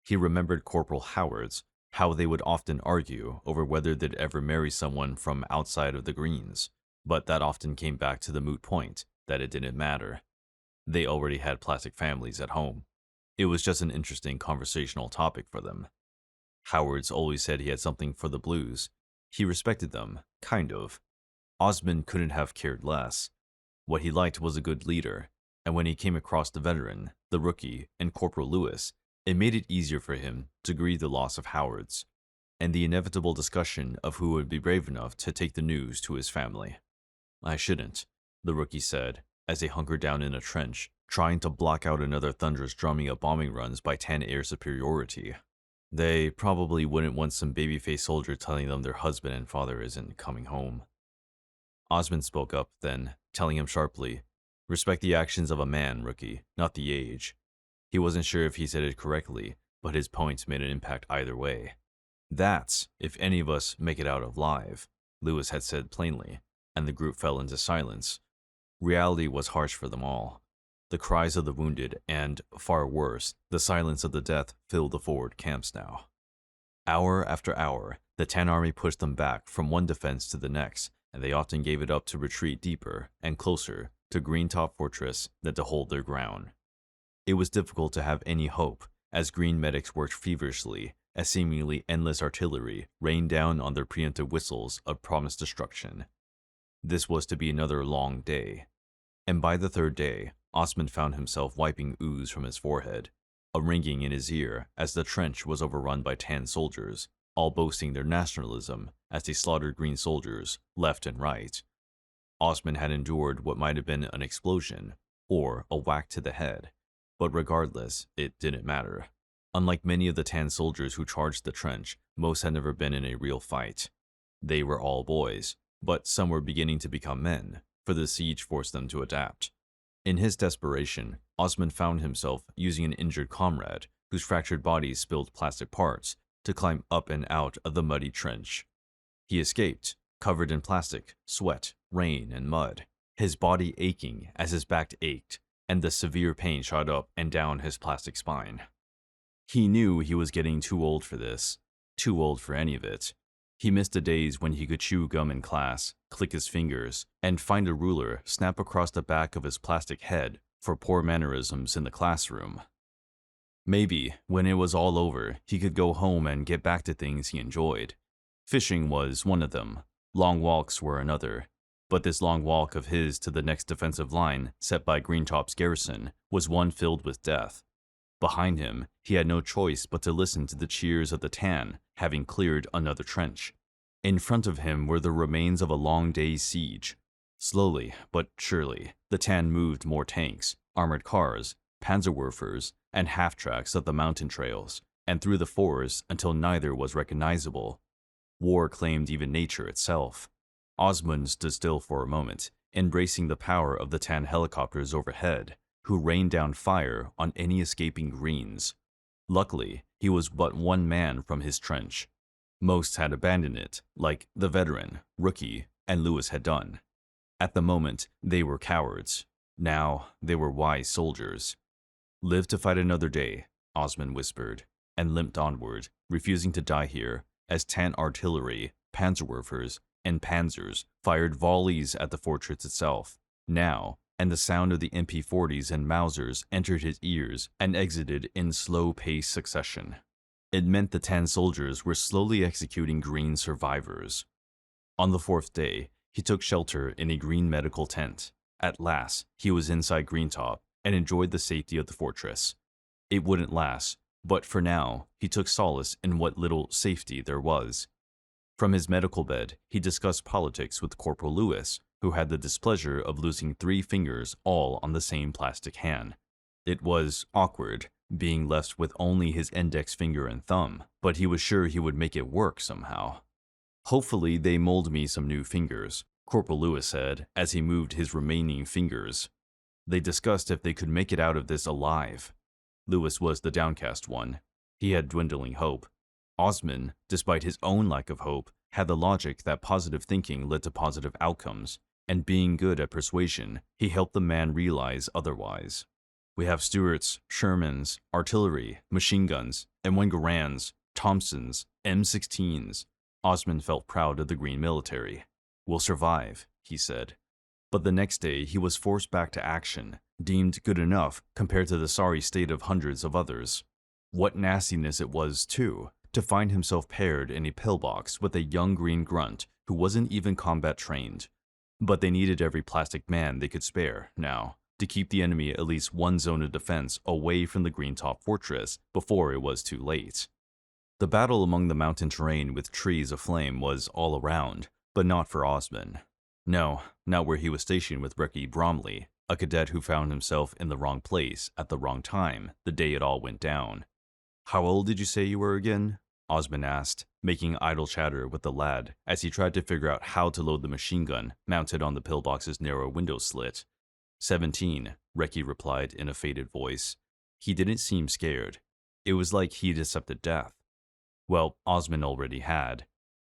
He remembered Corporal Howard's, how they would often argue over whether they'd ever marry someone from outside of the Greens, but that often came back to the moot point that it didn't matter. They already had plastic families at home. It was just an interesting conversational topic for them. Howard's always said he had something for the Blues. He respected them, kind of. Osmond couldn't have cared less. What he liked was a good leader, and when he came across the veteran, the rookie, and Corporal Lewis, it made it easier for him to grieve the loss of Howard's, and the inevitable discussion of who would be brave enough to take the news to his family. "I shouldn't," the rookie said, as they hunkered down in a trench, trying to block out another thunderous drumming of bombing runs by 10 air superiority. They probably wouldn't want some babyface soldier telling them their husband and father isn't coming home. Osmond spoke up then, telling him sharply, "Respect the actions of a man, rookie, not the age." He wasn't sure if he said it correctly, but his points made an impact either way. "That's if any of us make it out alive," Lewis had said plainly, and the group fell into silence. Reality was harsh for them all. The cries of the wounded and, far worse, the silence of the death filled the forward camps now. Hour after hour, the Tan Army pushed them back from one defense to the next, and they often gave it up to retreat deeper and closer to Green Top Fortress than to hold their ground. It was difficult to have any hope, as green medics worked feverishly, as seemingly endless artillery rained down on their preemptive whistles of promised destruction. This was to be another long day. And by the third day, Osman found himself wiping ooze from his forehead, a ringing in his ear as the trench was overrun by tan soldiers, all boasting their nationalism as they slaughtered green soldiers left and right. Osman had endured what might have been an explosion or a whack to the head, but regardless, it didn't matter. Unlike many of the tan soldiers who charged the trench, most had never been in a real fight. They were all boys, but some were beginning to become men, for the siege forced them to adapt. In his desperation, Osman found himself using an injured comrade whose fractured body spilled plastic parts to climb up and out of the muddy trench. He escaped, covered in plastic, sweat, rain, and mud, his body aching as his back ached, and the severe pain shot up and down his plastic spine. He knew he was getting too old for this, too old for any of it. He missed the days when he could chew gum in class, click his fingers, and find a ruler snap across the back of his plastic head for poor mannerisms in the classroom. Maybe, when it was all over, he could go home and get back to things he enjoyed. Fishing was one of them, long walks were another, but this long walk of his to the next defensive line set by Greentop's garrison was one filled with death. Behind him, he had no choice but to listen to the cheers of the tan, having cleared another trench. In front of him were the remains of a long day's siege. Slowly, but surely, the tan moved more tanks, armored cars, Panzerwerfers, and half-tracks up the mountain trails, and through the forest until neither was recognizable. War claimed even nature itself. Osman stood still for a moment, embracing the power of the tan helicopters overhead, who rained down fire on any escaping Greens. Luckily, he was but one man from his trench. Most had abandoned it, like the veteran, Rookie, and Lewis had done. At the moment, they were cowards. Now, they were wise soldiers. "Live to fight another day," Osman whispered, and limped onward, refusing to die here, as tan artillery, Panzerwerfers, and Panzers fired volleys at the fortress itself. Now, and the sound of the MP40s and Mausers entered his ears and exited in slow-paced succession. It meant the tan soldiers were slowly executing green survivors. On the fourth day, he took shelter in a green medical tent. At last, he was inside Greentop and enjoyed the safety of the fortress. It wouldn't last, but for now, he took solace in what little safety there was. From his medical bed, he discussed politics with Corporal Lewis, who had the displeasure of losing 3 fingers all on the same plastic hand. It was awkward, being left with only his index finger and thumb, but he was sure he would make it work somehow. "Hopefully they mold me some new fingers," Corporal Lewis said as he moved his remaining fingers. They discussed if they could make it out of this alive. Lewis was the downcast one. He had dwindling hope. Osman, despite his own lack of hope, had the logic that positive thinking led to positive outcomes, and being good at persuasion, he helped the man realize otherwise. "We have Stuarts, Shermans, artillery, machine guns, M1 Garands, Thompsons, M16s. Osman felt proud of the green military. "We'll survive," he said. But the next day he was forced back to action, deemed good enough compared to the sorry state of hundreds of others. What nastiness it was, too, to find himself paired in a pillbox with a young green grunt who wasn't even combat trained. But they needed every plastic man they could spare now to keep the enemy at least one zone of defense away from the Greentop fortress before it was too late. The battle among the mountain terrain with trees aflame was all around, but not for Osman. No, not where he was stationed with Ricky Bromley, a cadet who found himself in the wrong place at the wrong time the day it all went down. "How old did you say you were again?" Osman asked, making idle chatter with the lad as he tried to figure out how to load the machine gun mounted on the pillbox's narrow window slit. 17, Reki replied in a faded voice. He didn't seem scared. It was like he'd accepted death. Well, Osman already had.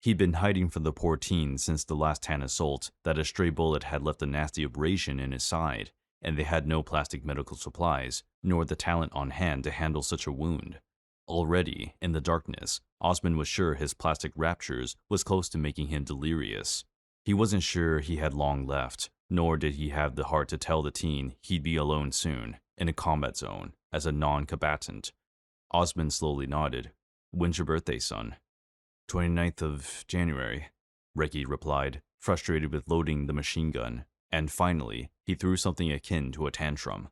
He'd been hiding from the poor teen since the last tan assault that a stray bullet had left a nasty abrasion in his side, and they had no plastic medical supplies, nor the talent on hand to handle such a wound. Already, in the darkness, Osman was sure his plastic raptures was close to making him delirious. He wasn't sure he had long left, nor did he have the heart to tell the teen he'd be alone soon, in a combat zone, as a non-combatant. Osman slowly nodded. "When's your birthday, son?" 29th of January, Reki replied, frustrated with loading the machine gun, and finally, he threw something akin to a tantrum.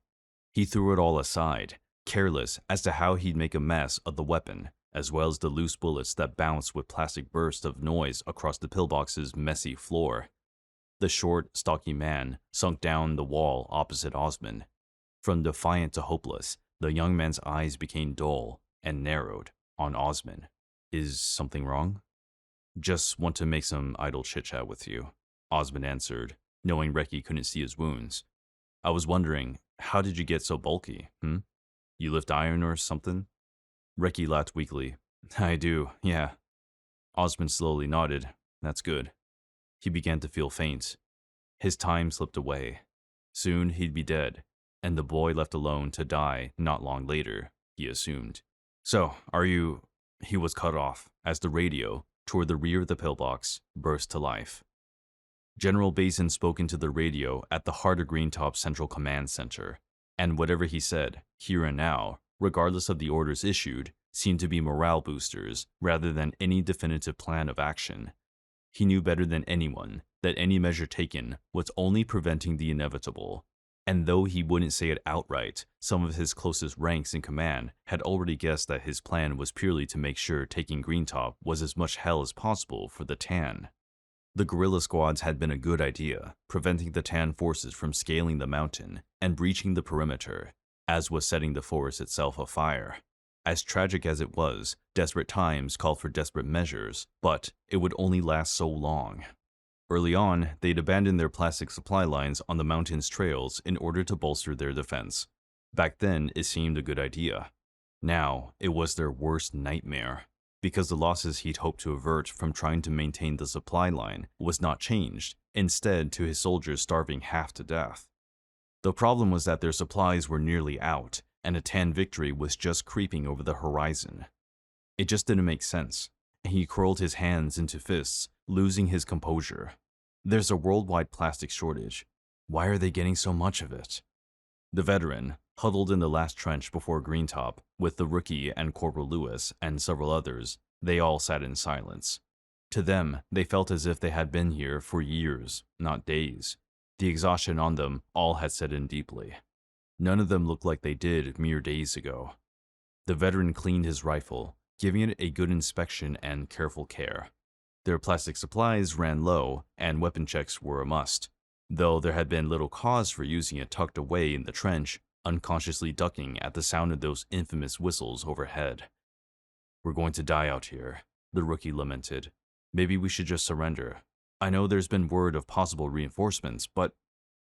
He threw it all aside, careless as to how he'd make a mess of the weapon, as well as the loose bullets that bounced with plastic bursts of noise across the pillbox's messy floor. The short, stocky man sunk down the wall opposite Osmond. From defiant to hopeless, the young man's eyes became dull and narrowed on Osmond. Is something wrong? Just want to make some idle chit-chat with you, Osmond answered, knowing Reki couldn't see his wounds. I was wondering, how did you get so bulky, You lift iron or something? Reki laughed weakly. I do, yeah. Osmond slowly nodded. That's good. He began to feel faint. His time slipped away. Soon he'd be dead, and the boy left alone to die not long later, he assumed. So, are you... He was cut off as the radio, toward the rear of the pillbox, burst to life. General Basin spoke into the radio at the heart of Greentop's Central Command Center, and whatever he said, here and now, regardless of the orders issued, seemed to be morale boosters rather than any definitive plan of action. He knew better than anyone that any measure taken was only preventing the inevitable, and though he wouldn't say it outright, some of his closest ranks in command had already guessed that his plan was purely to make sure taking Greentop was as much hell as possible for the Tan. The guerrilla squads had been a good idea, preventing the Tan forces from scaling the mountain and breaching the perimeter, as was setting the forest itself afire. As tragic as it was, desperate times called for desperate measures, but it would only last so long. Early on, they'd abandoned their plastic supply lines on the mountain's trails in order to bolster their defense. Back then, it seemed a good idea. Now, it was their worst nightmare, because the losses he'd hoped to avert from trying to maintain the supply line was not changed, instead to his soldiers starving half to death. The problem was that their supplies were nearly out, and a Tan victory was just creeping over the horizon. It just didn't make sense. He curled his hands into fists, losing his composure. There's a worldwide plastic shortage. Why are they getting so much of it? The veteran, huddled in the last trench before Greentop, with the rookie and Corporal Lewis and several others, they all sat in silence. To them, they felt as if they had been here for years, not days. The exhaustion on them all had set in deeply. None of them looked like they did mere days ago. The veteran cleaned his rifle, giving it a good inspection and careful care. Their plastic supplies ran low, and weapon checks were a must, though there had been little cause for using it tucked away in the trench, unconsciously ducking at the sound of those infamous whistles overhead. We're going to die out here, the rookie lamented. Maybe we should just surrender. I know there's been word of possible reinforcements, but...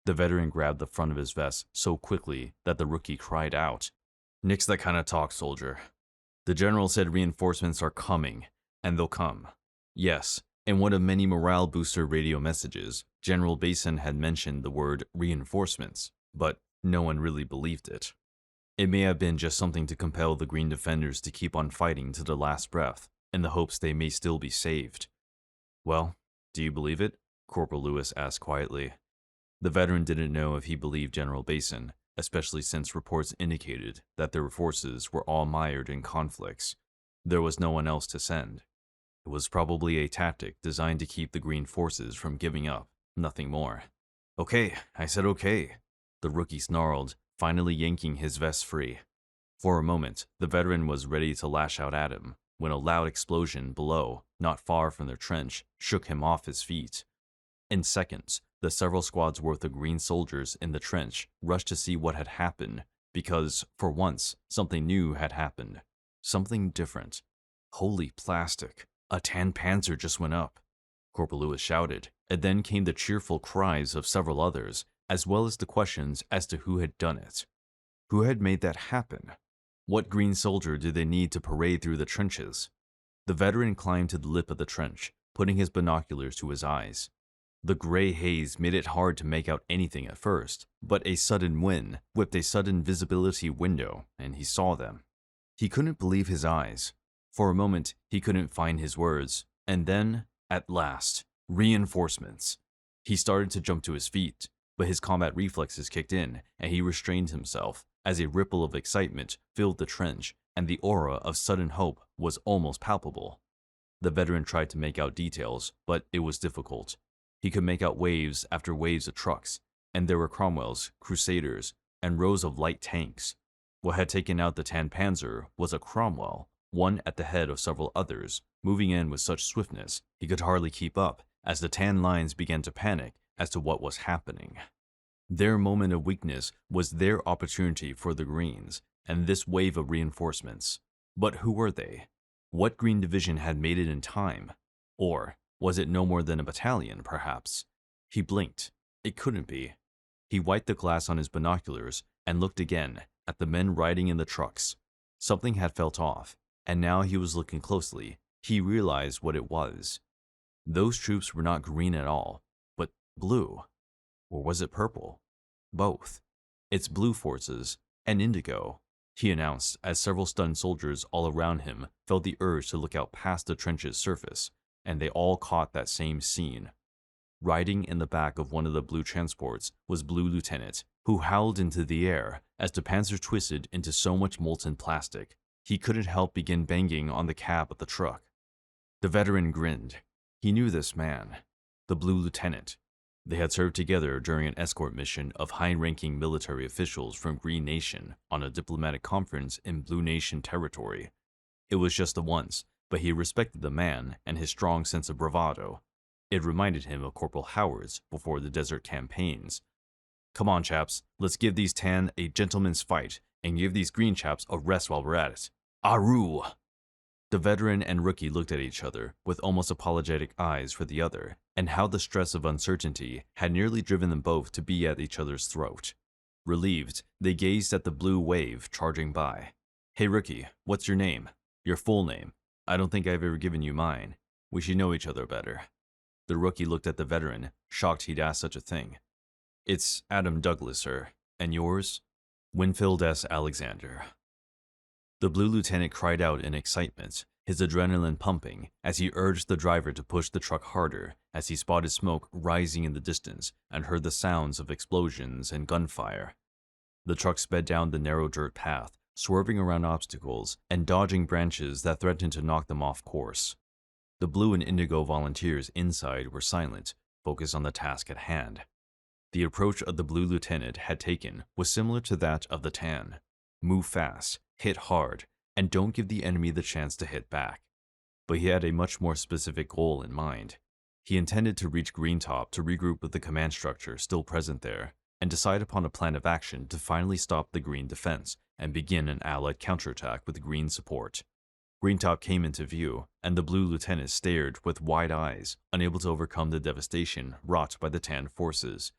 The veteran grabbed the front of his vest so quickly that the rookie cried out, Nix that kind of talk, soldier. The general said reinforcements are coming, and they'll come. Yes, in one of many morale booster radio messages, General Basin had mentioned the word reinforcements, but no one really believed it. It may have been just something to compel the Green Defenders to keep on fighting to the last breath, in the hopes they may still be saved. Well, do you believe it? Corporal Lewis asked quietly. The veteran didn't know if he believed General Basin, especially since reports indicated that their forces were all mired in conflicts. There was no one else to send. It was probably a tactic designed to keep the Green forces from giving up, nothing more. Okay, I said okay, the rookie snarled, finally yanking his vest free. For a moment, the veteran was ready to lash out at him, when a loud explosion below, not far from their trench, shook him off his feet. In seconds, the several squads worth of Green soldiers in the trench rushed to see what had happened, because, for once, something new had happened. Something different. Holy plastic. A Tan Panzer just went up, Corporal Lewis shouted, and then came the cheerful cries of several others, as well as the questions as to who had done it. Who had made that happen? What Green soldier did they need to parade through the trenches? The veteran climbed to the lip of the trench, putting his binoculars to his eyes. The gray haze made it hard to make out anything at first, but a sudden wind whipped a sudden visibility window, and he saw them. He couldn't believe his eyes. For a moment, he couldn't find his words, and then, at last, reinforcements. He started to jump to his feet, but his combat reflexes kicked in, and he restrained himself, as a ripple of excitement filled the trench, and the aura of sudden hope was almost palpable. The veteran tried to make out details, but it was difficult. He could make out waves after waves of trucks, and there were Cromwells, Crusaders, and rows of light tanks. What had taken out the tan Panzer was a Cromwell, one at the head of several others, moving in with such swiftness he could hardly keep up as the tan lines began to panic as to what was happening. Their moment of weakness was their opportunity for the Greens and this wave of reinforcements. But who were they? What Green division had made it in time? Or was it no more than a battalion, perhaps? He blinked. It couldn't be. He wiped the glass on his binoculars and looked again at the men riding in the trucks. Something had felt off, and now he was looking closely. He realized what it was. Those troops were not green at all, but blue. Or was it purple? Both. It's blue forces and indigo, he announced as several stunned soldiers all around him felt the urge to look out past the trench's surface, and they all caught that same scene. Riding in the back of one of the blue transports was Blue Lieutenant, who howled into the air as the Panzer twisted into so much molten plastic. He couldn't help begin banging on the cab of the truck. The veteran grinned. He knew this man, the Blue Lieutenant. They had served together during an escort mission of high-ranking military officials from Green Nation on a diplomatic conference in Blue Nation territory. It was just the once, but he respected the man and his strong sense of bravado. It reminded him of Corporal Howard's before the desert campaigns. Come on, chaps, let's give these tan a gentleman's fight and give these green chaps a rest while we're at it. Aru! The veteran and rookie looked at each other with almost apologetic eyes for the other, and how the stress of uncertainty had nearly driven them both to be at each other's throat. Relieved, they gazed at the blue wave charging by. Hey rookie, what's your name? Your full name. I don't think I've ever given you mine. We should know each other better. The rookie looked at the veteran, shocked he'd asked such a thing. It's Adam Douglas, sir. And yours? Winfield S. Alexander. The Blue Lieutenant cried out in excitement, his adrenaline pumping, as he urged the driver to push the truck harder as he spotted smoke rising in the distance and heard the sounds of explosions and gunfire. The truck sped down the narrow dirt path, swerving around obstacles and dodging branches that threatened to knock them off course. The blue and indigo volunteers inside were silent, focused on the task at hand. The approach of the Blue Lieutenant had taken was similar to that of the tan. Move fast, hit hard, and don't give the enemy the chance to hit back. But he had a much more specific goal in mind. He intended to reach Greentop to regroup with the command structure still present there, and decide upon a plan of action to finally stop the Green defense and begin an Allied counterattack with Green support. Greentop came into view, and the Blue Lieutenant stared with wide eyes, unable to overcome the devastation wrought by the tan forces.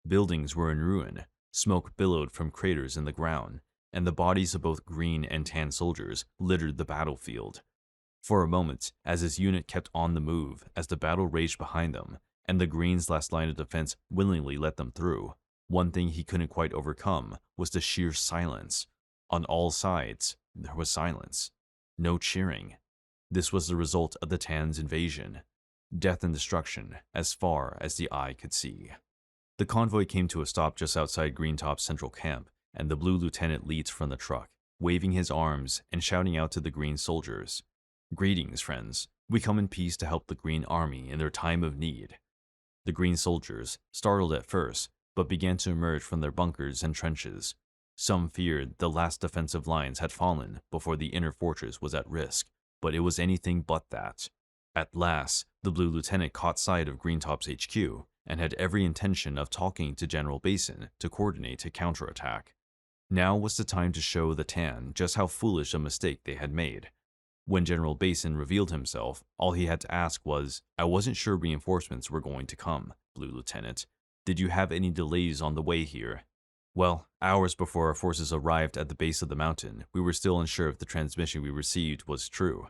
Buildings were in ruin, smoke billowed from craters in the ground, and the bodies of both green and tan soldiers littered the battlefield. For a moment, as his unit kept on the move as the battle raged behind them, and the Greens' last line of defense willingly let them through, one thing he couldn't quite overcome was the sheer silence. On all sides, there was silence. No cheering. This was the result of the Tan's invasion. Death and destruction as far as the eye could see. The convoy came to a stop just outside Greentop's central camp, and the Blue Lieutenant leads from the truck, waving his arms and shouting out to the Green soldiers. Greetings, friends. We come in peace to help the Green Army in their time of need. The Green soldiers, startled at first, but began to emerge from their bunkers and trenches. Some feared the last defensive lines had fallen before the inner fortress was at risk, but it was anything but that. At last, the Blue Lieutenant caught sight of Greentop's HQ and had every intention of talking to General Basin to coordinate a counterattack. Now was the time to show the Tan just how foolish a mistake they had made. When General Basin revealed himself, all he had to ask was, I wasn't sure reinforcements were going to come, Blue Lieutenant. Did you have any delays on the way here? Well, hours before our forces arrived at the base of the mountain, we were still unsure if the transmission we received was true.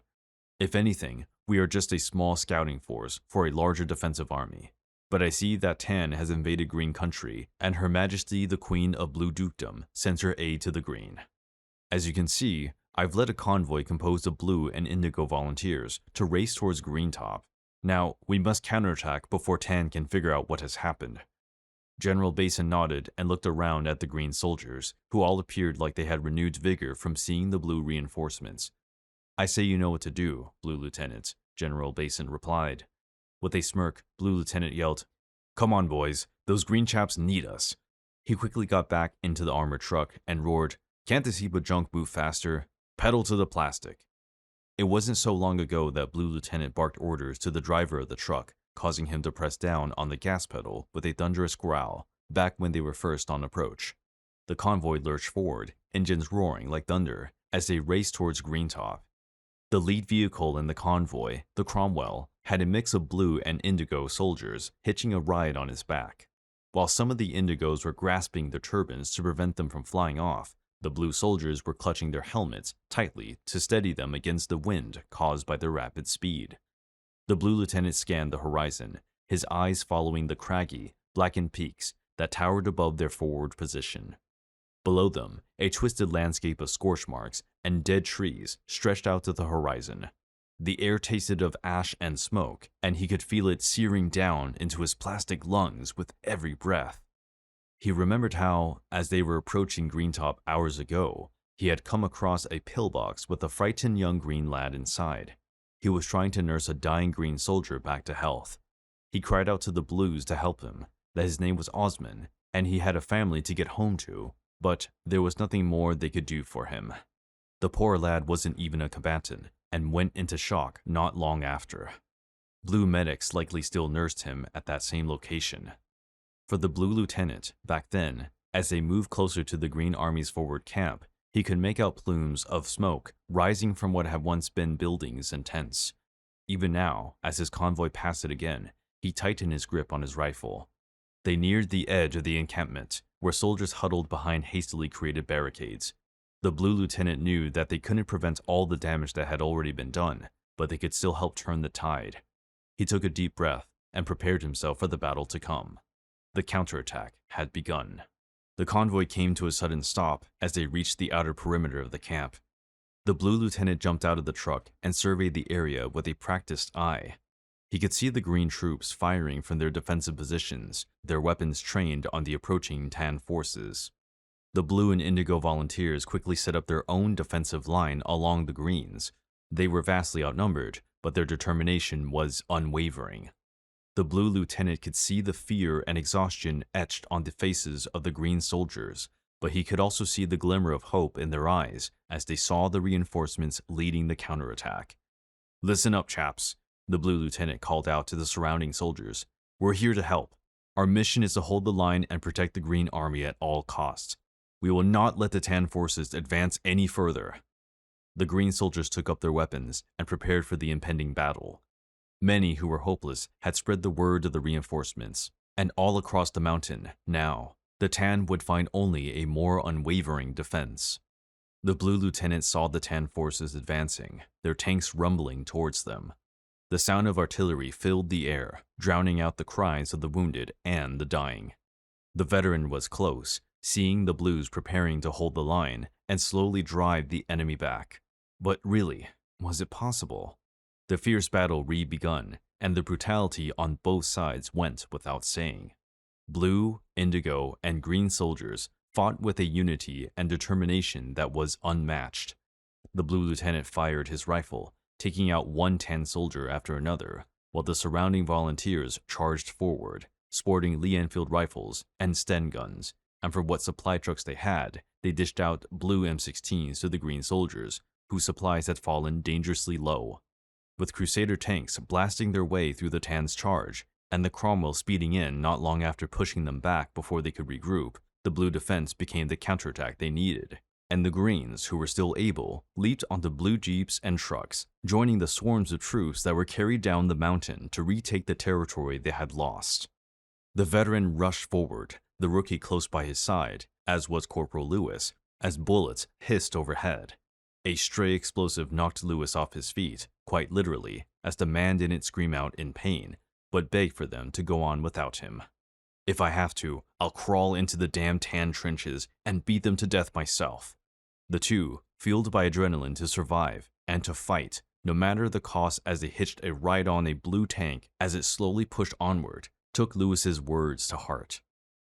If anything, we are just a small scouting force for a larger defensive army. But I see that Tan has invaded Green country, and Her Majesty the Queen of Blue Dukedom sends her aid to the Green. As you can see, I've led a convoy composed of blue and indigo volunteers to race towards Greentop. Now, we must counterattack before Tan can figure out what has happened. General Basin nodded and looked around at the Green soldiers, who all appeared like they had renewed vigor from seeing the blue reinforcements. I say you know what to do, Blue Lieutenant, General Basin replied. With a smirk, Blue Lieutenant yelled, Come on, boys, those green chaps need us. He quickly got back into the armored truck and roared, "Can't this heap of junk move faster? Pedal to the plastic." It wasn't so long ago that Blue Lieutenant barked orders to the driver of the truck, causing him to press down on the gas pedal with a thunderous growl, back when they were first on approach. The convoy lurched forward, engines roaring like thunder, as they raced towards Greentop. The lead vehicle in the convoy, the Cromwell, had a mix of blue and indigo soldiers hitching a ride on his back. While some of the indigos were grasping their turbans to prevent them from flying off, the blue soldiers were clutching their helmets tightly to steady them against the wind caused by their rapid speed. The blue lieutenant scanned the horizon, his eyes following the craggy, blackened peaks that towered above their forward position. Below them, a twisted landscape of scorch marks and dead trees stretched out to the horizon. The air tasted of ash and smoke, and he could feel it searing down into his plastic lungs with every breath. He remembered how, as they were approaching Greentop hours ago, he had come across a pillbox with a frightened young green lad inside. He was trying to nurse a dying green soldier back to health. He cried out to the Blues to help him, that his name was Osmond, and he had a family to get home to, but there was nothing more they could do for him. The poor lad wasn't even a combatant, and went into shock not long after. Blue medics likely still nursed him at that same location. For the Blue Lieutenant, back then, as they moved closer to the Green Army's forward camp, he could make out plumes of smoke rising from what had once been buildings and tents. Even now, as his convoy passed it again, he tightened his grip on his rifle. They neared the edge of the encampment, where soldiers huddled behind hastily created barricades. The Blue Lieutenant knew that they couldn't prevent all the damage that had already been done, but they could still help turn the tide. He took a deep breath and prepared himself for the battle to come. The counterattack had begun. The convoy came to a sudden stop as they reached the outer perimeter of the camp. The Blue Lieutenant jumped out of the truck and surveyed the area with a practiced eye. He could see the green troops firing from their defensive positions, their weapons trained on the approaching tan forces. The blue and indigo volunteers quickly set up their own defensive line along the greens. They were vastly outnumbered, but their determination was unwavering. The Blue Lieutenant could see the fear and exhaustion etched on the faces of the green soldiers, but he could also see the glimmer of hope in their eyes as they saw the reinforcements leading the counterattack. "Listen up, chaps," the Blue Lieutenant called out to the surrounding soldiers. "We're here to help. Our mission is to hold the line and protect the Green Army at all costs. We will not let the tan forces advance any further." The green soldiers took up their weapons and prepared for the impending battle. Many who were hopeless had spread the word of the reinforcements, and all across the mountain, now, the tan would find only a more unwavering defense. The Blue Lieutenant saw the tan forces advancing, their tanks rumbling towards them. The sound of artillery filled the air, drowning out the cries of the wounded and the dying. The veteran was close, seeing the Blues preparing to hold the line and slowly drive the enemy back. But really, was it possible? The fierce battle re-begun, and the brutality on both sides went without saying. Blue, indigo, and green soldiers fought with a unity and determination that was unmatched. The Blue Lieutenant fired his rifle, taking out one tan soldier after another, while the surrounding volunteers charged forward, sporting Lee Enfield rifles and Sten guns, and for what supply trucks they had, they dished out blue M16s to the green soldiers, whose supplies had fallen dangerously low. With Crusader tanks blasting their way through the Tan's charge, and the Cromwell speeding in not long after pushing them back before they could regroup, the blue defense became the counterattack they needed, and the Greens, who were still able, leaped onto blue jeeps and trucks, joining the swarms of troops that were carried down the mountain to retake the territory they had lost. The veteran rushed forward, the rookie close by his side, as was Corporal Lewis, as bullets hissed overhead. A stray explosive knocked Lewis off his feet, quite literally, as the man didn't scream out in pain, but begged for them to go on without him. "If I have to, I'll crawl into the damn tan trenches and beat them to death myself." The two, fueled by adrenaline to survive and to fight, no matter the cost, as they hitched a ride on a blue tank as it slowly pushed onward, took Lewis's words to heart.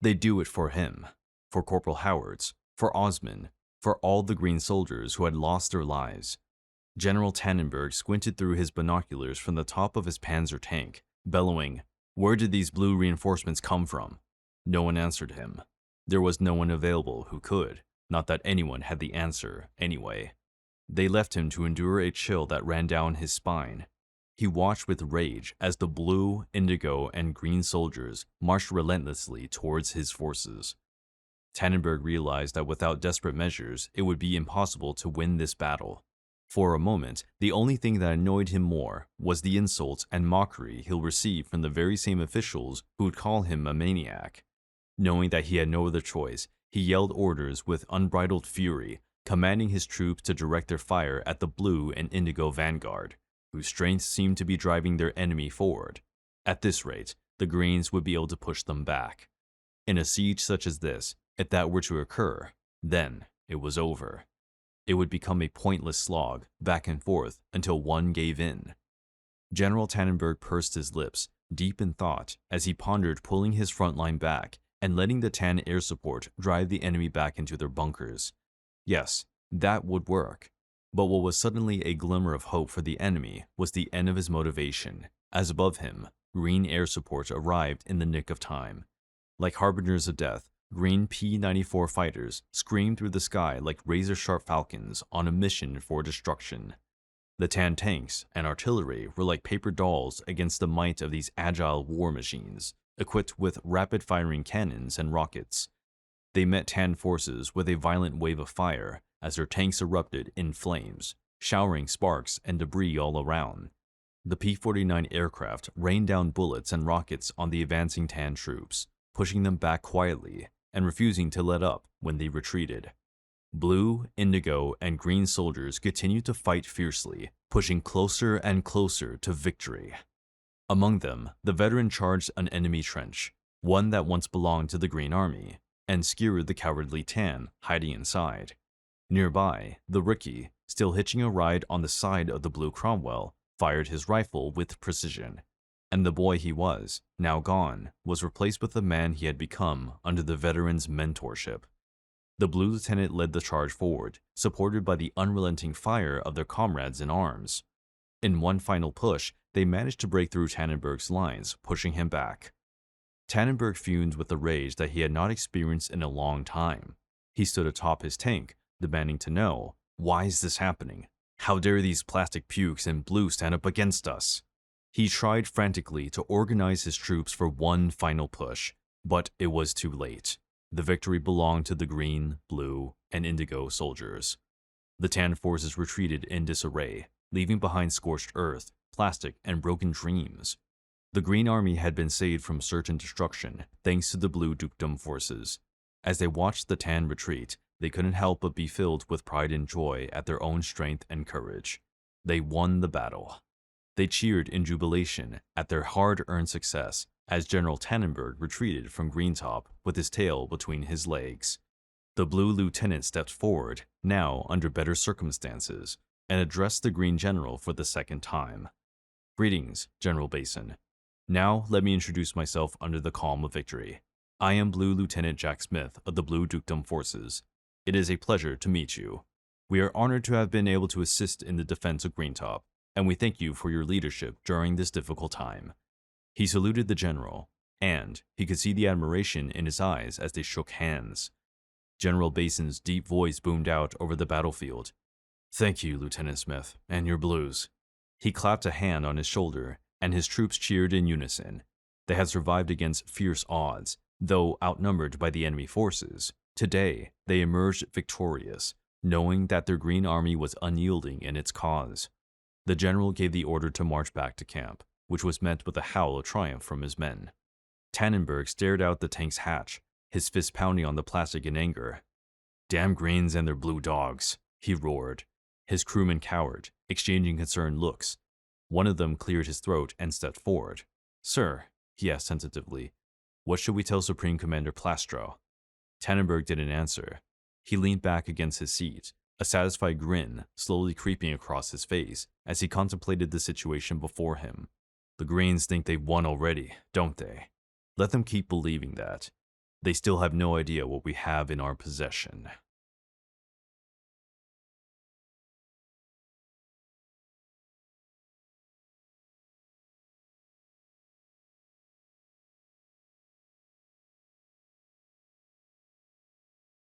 They'd do it for him, for Corporal Howard's, for Osmond, for all the green soldiers who had lost their lives. General Tannenberg squinted through his binoculars from the top of his Panzer tank, bellowing, Where did these blue reinforcements come from? No one answered him. There was no one available who could, not that anyone had the answer anyway. They left him to endure a chill that ran down his spine. He watched with rage as the blue, indigo, and green soldiers marched relentlessly towards his forces. Tannenberg realized that without desperate measures, it would be impossible to win this battle. For a moment, the only thing that annoyed him more was the insults and mockery he'll receive from the very same officials who would call him a maniac. Knowing that he had no other choice, he yelled orders with unbridled fury, commanding his troops to direct their fire at the blue and indigo vanguard, whose strength seemed to be driving their enemy forward. At this rate, the Greens would be able to push them back. In a siege such as this, if that were to occur, then it was over. It would become a pointless slog, back and forth, until one gave in. General Tannenberg pursed his lips, deep in thought, as he pondered pulling his front line back and letting the Tann air support drive the enemy back into their bunkers. Yes, that would work. But what was suddenly a glimmer of hope for the enemy was the end of his motivation, as above him, green air support arrived in the nick of time. Like harbingers of death, green P-94 fighters screamed through the sky like razor-sharp falcons on a mission for destruction. The Tann tanks and artillery were like paper dolls against the might of these agile war machines, equipped with rapid-firing cannons and rockets. They met Tann forces with a violent wave of fire as their tanks erupted in flames, showering sparks and debris all around. The P-49 aircraft rained down bullets and rockets on the advancing Tann troops, pushing them back quietly and refusing to let up when they retreated. Blue, indigo, and green soldiers continued to fight fiercely, pushing closer and closer to victory. Among them, the veteran charged an enemy trench, one that once belonged to the Green Army, and skewered the cowardly Tann hiding inside. Nearby, the rookie, still hitching a ride on the side of the blue Cromwell, fired his rifle with precision. And the boy he was, now gone, was replaced with the man he had become under the veteran's mentorship. The blue lieutenant led the charge forward, supported by the unrelenting fire of their comrades in arms. In one final push, they managed to break through Tannenberg's lines, pushing him back. Tannenberg fumed with a rage that he had not experienced in a long time. He stood atop his tank, demanding to know, why is this happening? How dare these plastic pukes in blue stand up against us? He tried frantically to organize his troops for one final push, but it was too late. The victory belonged to the green, blue, and indigo soldiers. The Tann forces retreated in disarray, leaving behind scorched earth, plastic, and broken dreams. The Green Army had been saved from certain destruction thanks to the blue dukedom forces. As they watched the Tann retreat, they couldn't help but be filled with pride and joy at their own strength and courage. They won the battle. They cheered in jubilation at their hard-earned success as General Tannenberg retreated from Greentop with his tail between his legs. The blue lieutenant stepped forward, now under better circumstances, and addressed the Green General for the second time. "Greetings, General Basin. Now let me introduce myself under the calm of victory. I am Blue Lieutenant Jack Smith of the Blue Dukedom Forces. It is a pleasure to meet you. We are honored to have been able to assist in the defense of Greentop, and we thank you for your leadership during this difficult time." He saluted the general, and he could see the admiration in his eyes as they shook hands. General Basin's deep voice boomed out over the battlefield. "Thank you, Lieutenant Smith, and your blues." He clapped a hand on his shoulder, and his troops cheered in unison. They had survived against fierce odds, though outnumbered by the enemy forces. Today, they emerged victorious, knowing that their Green Army was unyielding in its cause. The general gave the order to march back to camp, which was met with a howl of triumph from his men. Tannenberg stared out the tank's hatch, his fist pounding on the plastic in anger. "Damn Greens and their blue dogs," he roared. His crewmen cowered, exchanging concerned looks. One of them cleared his throat and stepped forward. "Sir," he asked tentatively, "what should we tell Supreme Commander Plastro?" Tannenberg didn't answer. He leaned back against his seat, a satisfied grin slowly creeping across his face as he contemplated the situation before him. "The Greens think they've won already, don't they? Let them keep believing that. They still have no idea what we have in our possession."